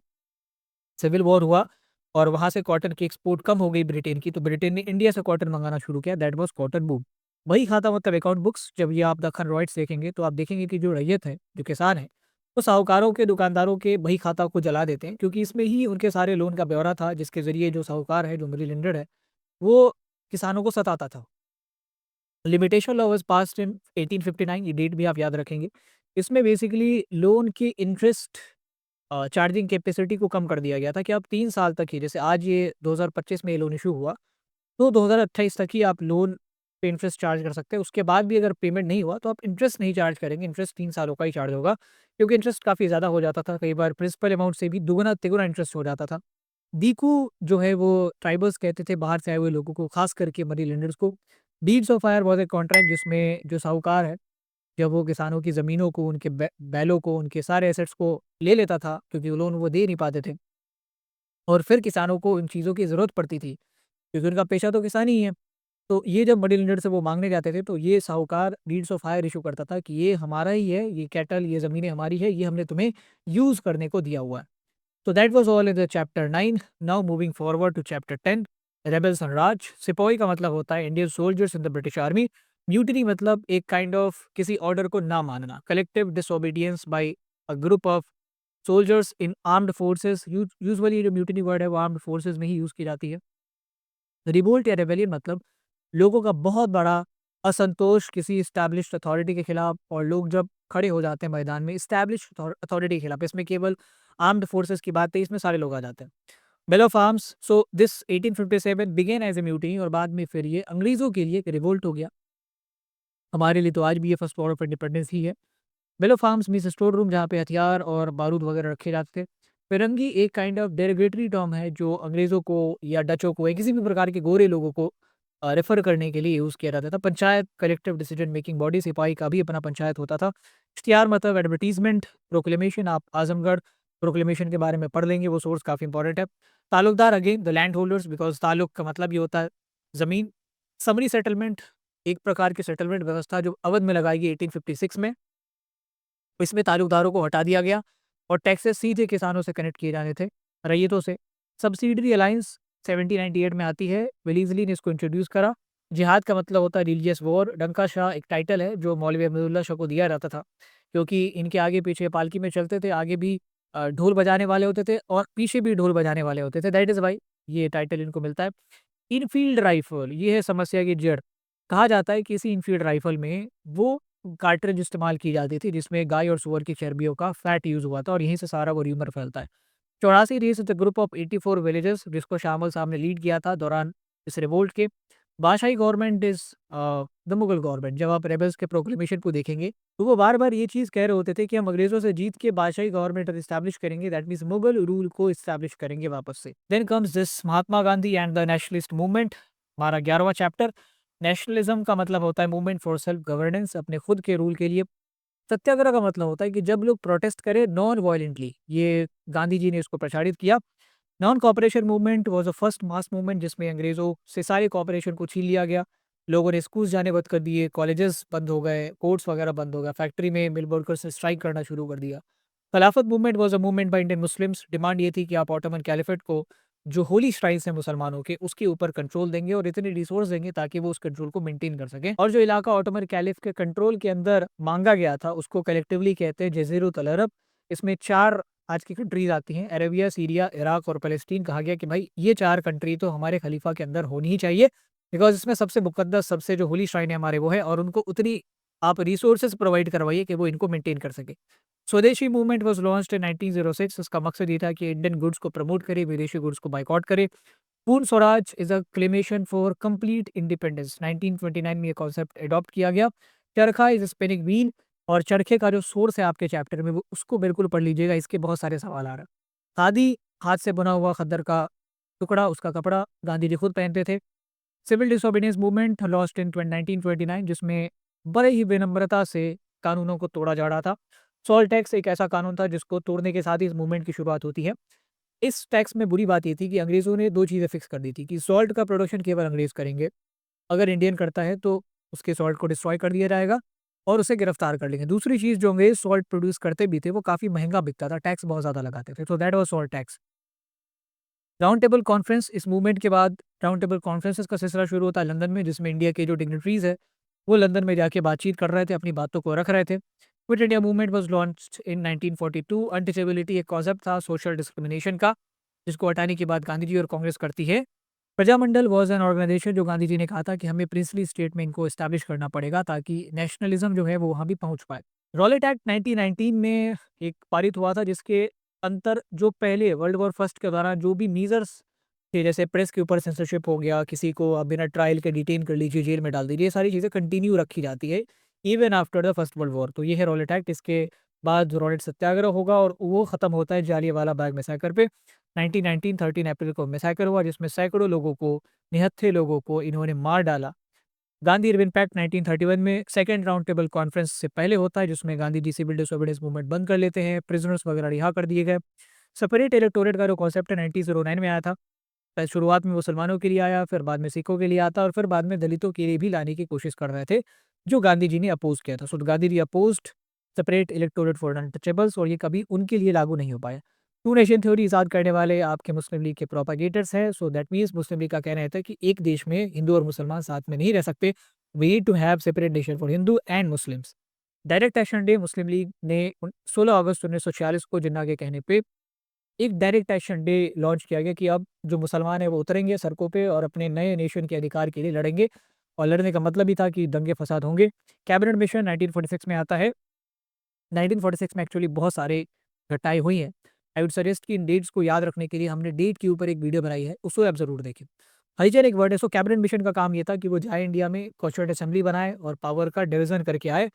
सिविल वॉर हुआ और वहाँ से कॉटन की एक्सपोर्ट कम हो गई ब्रिटेन की, तो ब्रिटेन ने इंडिया से कॉटन मंगाना शुरू किया। That was cotton boom. वही खाता मतलब अकाउंट बुक्स, जब ये आप दक्कन राइट्स देखेंगे, तो आप देखेंगे कि जो रैयत है, जो किसान है, वो साहूकारों के, दुकानदारों के बही खाता को जला देते हैं, क्योंकि इसमें ही उनके सारे लोन का ब्यौरा था, जिसके ज़रिए जो साहूकार है, जो मनी लेंडर है, वो किसानों को सताता था। Limitation law was passed in 1859, ये डेट भी आप याद रखेंगे। इसमें बेसिकली लोन की इंटरेस्ट चार्जिंग कैपेसिटी को कम कर दिया गया था कि आप 3 साल तक ही, जैसे आज ये 2025 में ये लोन इश्यू हुआ, तो 2028 तक ही आप लोन पे इंटरेस्ट चार्ज कर सकते हैं। उसके बाद भी अगर पेमेंट नहीं हुआ तो आप इंटरेस्ट नहीं चार्ज करेंगे, इंटरेस्ट 3 सालों का ही चार्ज होगा, क्योंकि इंटरेस्ट काफ़ी ज़्यादा हो जाता था, कई बार प्रिंसिपल अमाउंट से भी दुगना-तिगुना इंटरेस्ट हो जाता था। दीकू जो है वो ट्राइबल्स कहते थे बाहर से आए हुए लोगों को, खास करके मनी लेंडर्स को। Deeds of hire was a contract जिसमें जो साहूकार है, जब वो किसानों की ज़मीनों को, उनके बैलों को, उनके सारे एसेट्स को ले लेता था, क्योंकि वो लोन वो दे नहीं पाते थे, और फिर किसानों को इन चीज़ों की ज़रूरत पड़ती थी, क्योंकि उनका पेशा तो किसानी ही है। तो ये जब मनी लेंडर से वो माँगने जाते थे, तो ये साहूकार डीड्स ऑफ हायर इश्यू करता था कि ये हमारा ही है, ये कैटल, ये ज़मीनें हमारी है, ये हमने तुम्हें यूज़ करने को दिया हुआ है। So that was all in the chapter 9. Now moving forward to chapter 10. Rebels and Raj. सिपाही का मतलब होता है Indian soldiers in the British army. Mutiny मतलब एक काइंड ऑफ किसी ऑर्डर को ना मानना, collective disobedience by a group of soldiers in armed forces. Usually जो म्यूटिनी वर्ड है वो आर्म्ड फोर्सेस में ही यूज की जाती है। रिवोल्ट या रेबेलियन मतलब लोगों का बहुत बड़ा असंतोष किसी एस्टैब्लिश्ड अथॉरिटी के खिलाफ, और लोग जब खड़े हो जाते हैं मैदान में एस्टैब्लिश्ड अथॉरिटी के खिलाफ, इसमें केवल आर्म्ड फोर्सेस की बात है, इसमें सारे लोग आ जाते हैं। Bell of arms, so this 1857 began as a mutiny, और बाद में फिर ये अंग्रेजों के लिए एक रिवोल्ट हो गया। हमारे लिए तो आज भी ये फर्स्ट वॉर ऑफ इंडिपेंडेंस ही है। Bell of arms means store room जहाँ पे हथियार और बारूद वगैरह रखे जाते थे। फिरंगी एक काइंड ऑफ डेरोगेटरी टर्म है जो अंग्रेज़ों को या डचों को या किसी भी प्रकार के गोरे लोगों को रेफर करने के लिए यूज़ किया जाता था। Panchayat collective decision making body, सिपाही का भी अपना पंचायत होता था। इश्तिहार मतलब एडवर्टीजमेंट, प्रोक्लेमेशन, आप आजमगढ़ प्रोक्लेमेशन के बारे में पढ़ लेंगे, वो सोर्स काफ़ी इंपॉर्टेंट है। Taluqdar again the land holders, because taluq का मतलब ये होता है ज़मीन। समरी सेटलमेंट एक प्रकार की सेटलमेंट व्यवस्था जो अवध में लगाई गई 1856 में। इसमें ताल्लुकदारों को हटा दिया गया और टैक्सेस सीधे किसानों से कनेक्ट किए जाने थे, रैयतों से। सब्सिडरी अलायंस 1798 में आती है, वेलीज़ली ने इसको इंट्रोड्यूस करा। जिहाद का मतलब होता है रिलीजियस वॉर। डंका शाह एक टाइटल है जो मौलवी अहमदुल्लाह शाह को दिया जाता था, क्योंकि इनके आगे पीछे पालकी में चलते थे, आगे भी ढोल बजाने वाले होते थे और पीछे भी ढोल बजाने वाले होते थे, दैट इज़ व्हाई ये टाइटल इनको मिलता है। इनफील्ड राइफल, ये है समस्या की जड़। कहा जाता है कि इसी इनफील्ड राइफल में वो कार्ट्रिज इस्तेमाल की जाती थी जिसमें गाय और सूअर की चर्बियों का फैट यूज़ हुआ था, और यहीं से सारा वो र्यूमर फैलता है। 84 रेस द ग्रुप ऑफ 84 विलेजेस, जिसको शामल साहब ने लीड किया था दौरान इस रिवोल्ट के। बादशाही government is the Mughal government. जब आप रेबल्स के प्रोक्लेमेशन को देखेंगे, तो वो बार-बार ये चीज़ कह रहे होते थे कि हम अंग्रेज़ों से जीत के बादशाही गवर्नमेंट एस्टैब्लिश करेंगे, दैट मीन्स मुगल रूल को एस्टैब्लिश करेंगे वापस से। Then comes this Mahatma Gandhi and the nationalist movement, हमारा 11वां चैप्टर। नेशनलिज्म का मतलब होता है मूवमेंट फॉर सेल्फ गवर्नेंस, अपने खुद के रूल के लिए। सत्याग्रह का मतलब होता है कि जब लोग प्रोटेस्ट करें नॉन वायलेंटली, ये गांधी जी ने इसको प्रचारित किया। Non cooperation movement was the first mass movement जिसमें अंग्रेजों से सारे कॉपरेशन को छीन लिया गया। लोगों ने स्कूल जाने बंद कर दिए, कॉलेजेस बंद हो गए, कोर्ट्स वगैरह बंद हो गया, फैक्ट्री में मिल वर्कर्स ने स्ट्राइक करना शुरू कर दिया। खिलाफत movement was a movement by Indian Muslims. Demand ये थी कि आप ऑटोमन कैलिफेट को, जो होली श्राइन्स हैं मुसलमानों के, उसके ऊपर कंट्रोल देंगे और इतने रिसोर्स देंगे ताकि वो उस कंट्रोल को मेंटेन कर सकें। और जो इलाका ऑटोमन कैलिफ के कंट्रोल के अंदर मांगा गया था उसको कलेक्टिवली कहते हैं जजीरत अल अरब। इसमें 4 आज की कंट्रीज आती हैं, अरेबिया, सीरिया, इराक और पैलेस्टीन। कहा गया कि भाई ये 4 कंट्री तो हमारे खलीफा के अंदर होनी ही चाहिए, बिकॉज़ इसमें सबसे मुकद्दस, सबसे जो होली श्राइन है हमारे वो है, और उनको उतनी आप रिसोर्सेज़ प्रोवाइड करवाइए कि वो इनको मेंटेन कर सकें। स्वदेशी मूवमेंट वाज़ लॉन्च्ड इन 1906। इसका मकसद ये था कि इंडियन गुड्स को प्रमोट करे, विदेशी गुड्स को बायकॉट करे। पूर्ण Swaraj is a claymation for complete independence. 1929 में ये कॉन्सेप्ट अडॉप्ट किया गया। चरखा इज़ अ स्पिनिंग व्हील, और चरखे का जो सोर्स है आपके चैप्टर में वो उसको बिल्कुल पढ़ लीजिएगा, इसके बहुत सारे सवाल आ रहे हैं। खादी, हाथ से बना हुआ खद्दर का टुकड़ा, उसका कपड़ा गांधी जी खुद पहनते थे। Civil disobedience movement lost in 1929, जिसमें बड़े ही विनम्रता से कानूनों को तोड़ा जा रहा था। सॉल्ट टैक्स एक ऐसा कानून था जिसको तोड़ने के साथ ही इस मूवमेंट की शुरुआत होती है। इस टैक्स में बुरी बात ये थी कि अंग्रेज़ों ने 2 चीज़ें फिक्स कर दी थी कि सॉल्ट का प्रोडक्शन केवल अंग्रेज़ करेंगे। अगर इंडियन करता है तो उसके सॉल्ट को डिस्ट्रॉय कर दिया जाएगा और उसे गिरफ्तार कर लेंगे। दूसरी चीज़, जो अंग्रेज़ सॉल्ट प्रोड्यूस करते भी थे वो काफ़ी महँगा बिकता था, टैक्स बहुत ज़्यादा लगाते थे। तो that was salt tax. Round table conference, इस मूवमेंट के बाद राउंड टेबल कॉन्फ्रेंसेस का सिलसिला शुरू होता है लंदन में, जिसमें इंडिया के जो डिग्निटरीज़ हैं, वो लंदन में जाके बातचीत कर रहे थे, अपनी बातों को रख रहे थे। Quit India movement was launched in 1942। Untouchability एक कॉन्सेप्ट था सोशल डिस्क्रिमिनेशन का, जिसको हटाने की बात गांधी जी और कांग्रेस करती है। प्रजामंडल वॉज एन ऑर्गेनाइजेशन जो गांधी जी ने कहा था कि हमें प्रिंसली स्टेट में इनको एस्टैब्लिश करना पड़ेगा ताकि नेशनलिज्म जो है वो वहाँ भी पहुँच पाए। रॉलेट एक्ट 1919 में एक पारित हुआ था जिसके अंतर जो पहले वर्ल्ड वॉर फर्स्ट के दौरान जो भी मीजर्स थे, जैसे प्रेस के ऊपर सेंसरशिप हो गया, किसी को आप बिना ट्रायल के डिटेन कर लीजिए, जेल में डाल दीजिए, ये सारी चीज़ें कंटिन्यू रखी जाती है even after the first world war. तो ये है रॉलेट एक्ट। इसके बाद रॉलेट सत्याग्रह होगा और वो खत्म होता है जालियांवाला बाग मैसेकर पे 1919 13 अप्रैल को मैसेकर हुआ जिसमें सैकड़ों लोगों को, निहत्थे लोगों को इन्होंने मार डाला। गांधी इरविन पैक्ट 1931 में सेकंड राउंड टेबल कॉन्फ्रेंस से पहले होता है जिसमें Gandhi ji civil disobedience movement बंद कर लेते हैं, प्रिजनर्स वगैरह रिहा कर दिए गए। सेपरेट इलेक्टोरेट का जो कॉन्सेप्ट है 1909 में आया था। शुरुआत में मुसलमानों के लिए आया, फिर बाद में सिखों के लिए आता और फिर बाद में दलितों के लिए भी लाने की कोशिश कर रहे थे, जो गांधी जी ने अपोज किया था। So Gandhi ji opposed separate electorate for untouchables और ये कभी उनके लिए लागू नहीं हो पाया। टू नेशन थ्योरी ईजाद करने वाले आपके मुस्लिम लीग के प्रोपागेटर्स हैं। So that means Muslim league का कहना है था कि एक देश में हिंदू और मुसलमान साथ में नहीं रह सकते। We need to have separate nation for Hindu and Muslims. Direct action day Muslim League ने 16 अगस्त 1946 को जिन्ना के कहने पे एक डायरेक्ट एक्शन डे लॉन्च किया गया कि अब जो मुसलमान है वो उतरेंगे सड़कों पे और अपने नए नेशन के अधिकार के लिए लड़ेंगे। और लड़ने का मतलब ही था कि दंगे फसाद होंगे। कैबिनेट मिशन 1946 में आता है। 1946 में एक्चुअली बहुत सारे घटनाएं हुई हैं। आई वुड सजेस्ट कि इन डेट्स को याद रखने के लिए हमने डेट के ऊपर एक वीडियो बनाई है, उसको आप जरूर देखें। हरिजन एक वर्ड है। सो कैबिनेट मिशन का काम ये था कि वो जाए इंडिया में कॉन्स्टिट्यूएंट असेंबली बनाए और पावर का डिवीजन करके आए।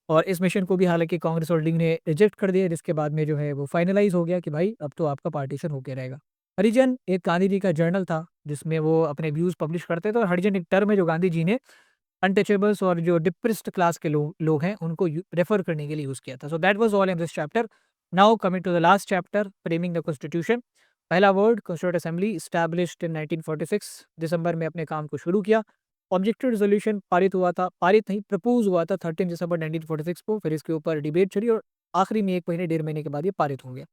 और इस मिशन को भी हालाँकि कांग्रेस और लीग ने रिजेक्ट कर दिया, जिसके बाद में जो है वो फाइनलाइज़ हो गया कि भाई अब तो आपका पार्टीशन होके रहेगा। हरिजन एक गांधी जी का जर्नल था, जिसमें वो अपने व्यूज़ पब्लिश करते थे और हरिजन एक टर्म है जो गांधी जी ने अनटचेबल्स और जो डिप्रेस्ड क्लास के लोग हैं उनको रेफर करने के लिए यूज़ किया था। So that was all in this chapter. Now coming to the last chapter, framing the constitution. पहला word constituent assembly established in 1946 दिसंबर में अपने काम को शुरू किया। ऑब्जेक्टिव रेजोल्यूशन पारित हुआ था, पारित नहीं प्रपोज हुआ था 13 दिसंबर 1946 को। फिर इसके ऊपर डिबेट चली और आखिरी में 1 महीने 1.5 महीने के बाद ये पारित हो गया।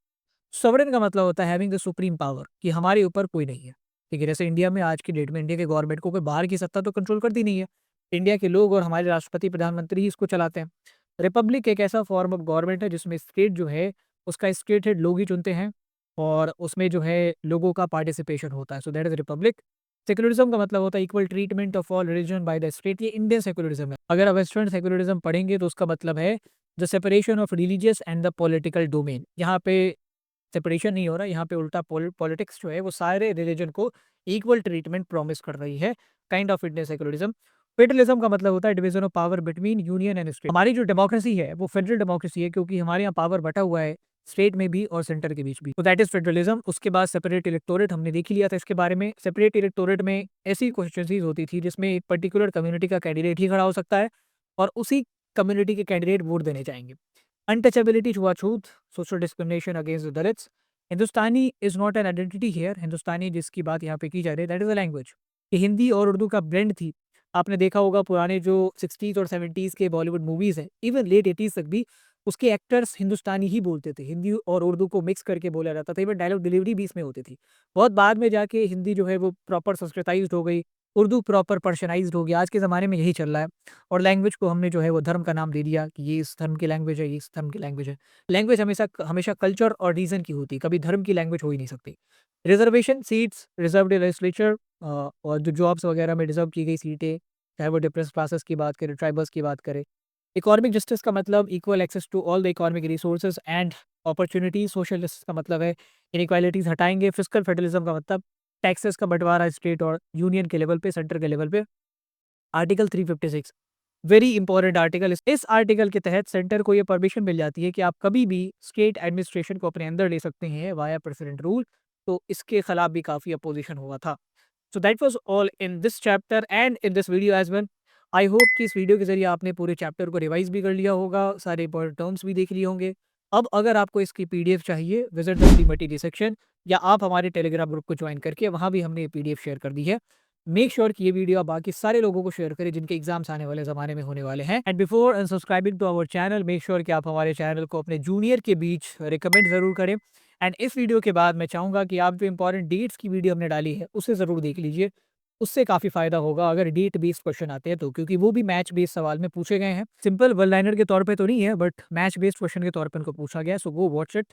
सॉवरेन का मतलब होता है हैविंग द सुप्रीम पावर, कि हमारे ऊपर कोई नहीं है। ठीक है, जैसे इंडिया में आज की डेट में इंडिया के गवर्नमेंट को कोई बाहर की सत्ता तो कंट्रोल करती नहीं है। इंडिया के लोग और हमारे राष्ट्रपति प्रधानमंत्री ही इसको चलाते हैं। रिपब्लिक एक ऐसा फॉर्म ऑफ गवर्नमेंट है जिसमें स्टेट जो है उसका स्टेट हेड लोग ही चुनते हैं और उसमें जो है लोगों का पार्टिसिपेशन होता है। So that is Republic. Secularism का मतलब होता है equal treatment of all religion by the state. ये इंडियन सेकुलरिज्म है। अगर आप वेस्टर्न सेकुलरिज्म पढ़ेंगे तो उसका मतलब है the separation of religious and the political domain. यहाँ पे सेपरेशन नहीं हो रहा, यहाँ पे उल्टा पॉलिटिक्स जो है वो सारे रिलीजन को इक्वल ट्रीटमेंट प्रॉमिस कर रही है। Kind of Indian secularism. Federalism का मतलब होता है division of power between union and state. हमारी जो डेमोक्रेसी है वो फेडरल डेमोक्रेसी है, क्योंकि हमारे यहाँ पावर बटा हुआ है स्टेट में भी और सेंटर के बीच भी। तो दैट इज फेडरलिज्म। उसके बाद सेपरेट इलेक्टोरेट हमने देख ही लिया था। इसके बारे में सेपरेट इलेक्टोरेट में ऐसी कॉन्स्टिट्यूंसीज होती थी जिसमें एक पर्टिकुलर कम्युनिटी का कैंडिडेट ही खड़ा हो सकता है और उसी कम्युनिटी के कैंडिडेट वोट देने जाएंगे। अनटचेबिलिटी, छुआछूत, social discrimination against the Dalits. Hindustani is not an identity here. Hindustani जिसकी बात यहाँ पे की जा रही है दैट इज अ लैंग्वेज। ये हिंदी और उर्दू का ब्लेंड थी। आपने देखा होगा पुराने जो 60s और 70s के बॉलीवुड मूवीज हैं, इवन लेट 80s तक भी उसके एक्टर्स हिंदुस्तानी ही बोलते थे। हिंदी और उर्दू को मिक्स करके बोला जाता था। इवन डायलॉग डिलीवरी भी इसमें होती थी। बहुत बाद में जाके हिंदी जो है वो प्रॉपर संस्कृताइज्ड हो गई, उर्दू प्रॉपर पर्शियनाइज्ड हो गया। आज के ज़माने में यही चल रहा है। और लैंग्वेज को हमने जो है वो धर्म का नाम दे दिया कि ये इस धर्म की लैंग्वेज है, ये इस धर्म की लैंग्वेज है। लैंग्वेज हमेशा हमेशा कल्चर और रीजन की होती है, कभी धर्म की लैंग्वेज हो ही नहीं सकती। रिजर्वेशन सीट्स रिजर्व्ड लेजिस्लेचर, और जो जॉब्स वगैरह में रिजर्व की गई सीटें, चाहे वो डिप्रेस क्लासेस की बात करें, ट्राइबल्स की बात करें। इकोनॉमिक जस्टिस का मतलब equal access to all the economic resources and opportunities. Social justice का मतलब है इनइक्वालिटीज हटाएंगे। फिस्कल फेडरलिज्म का मतलब टैक्सेस का बंटवारा स्टेट और यूनियन के लेवल पे, सेंटर के लेवल पे। Article 356 very important article. इस आर्टिकल के तहत सेंटर को ये परमिशन मिल जाती है कि आप कभी भी स्टेट एडमिनिस्ट्रेशन को अपने अंदर ले सकते हैं वाया प्रेसिडेंट रूल। तो इसके खिलाफ भी काफ़ी अपोजिशन हुआ था। So that was all in this chapter and in this video as well. I hope कि इस वीडियो के जरिए आपने पूरे चैप्टर को रिवाइज भी कर लिया होगा, सारे इंपॉर्टेंट टर्म्स भी देख लिए होंगे। अब अगर आपको इसकी पीडीएफ चाहिए, visit the free material section या आप हमारे टेलीग्राम ग्रुप को ज्वाइन करके वहाँ भी हमने पीडीएफ शेयर कर दी है। मेक श्योर कि ये वीडियो आप बाकी सारे लोगों को शेयर करें जिनके एग्जाम्स आने वाले ज़माने में होने वाले हैं। And before unsubscribing to our channel, make sure कि आप हमारे चैनल को अपने जूनियर के बीच रिकमेंड ज़रूर करें। एंड इस वीडियो के बाद मैं चाहूँगा कि आप जो इंपॉर्टेंट डेट्स की वीडियो हमने डाली है उसे ज़रूर देख लीजिए। उससे काफ़ी फ़ायदा होगा अगर डेट बेस्ड क्वेश्चन आते हैं तो, क्योंकि वो भी मैच बेस्ड सवाल में पूछे गए हैं। सिंपल वन लाइनर के तौर पे तो नहीं है, बट मैच बेस्ड क्वेश्चन के तौर पे उनको पूछा गया है। So go watch it.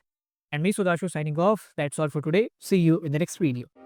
And me Sudhanshu signing off. That's all for today. See you in the next video.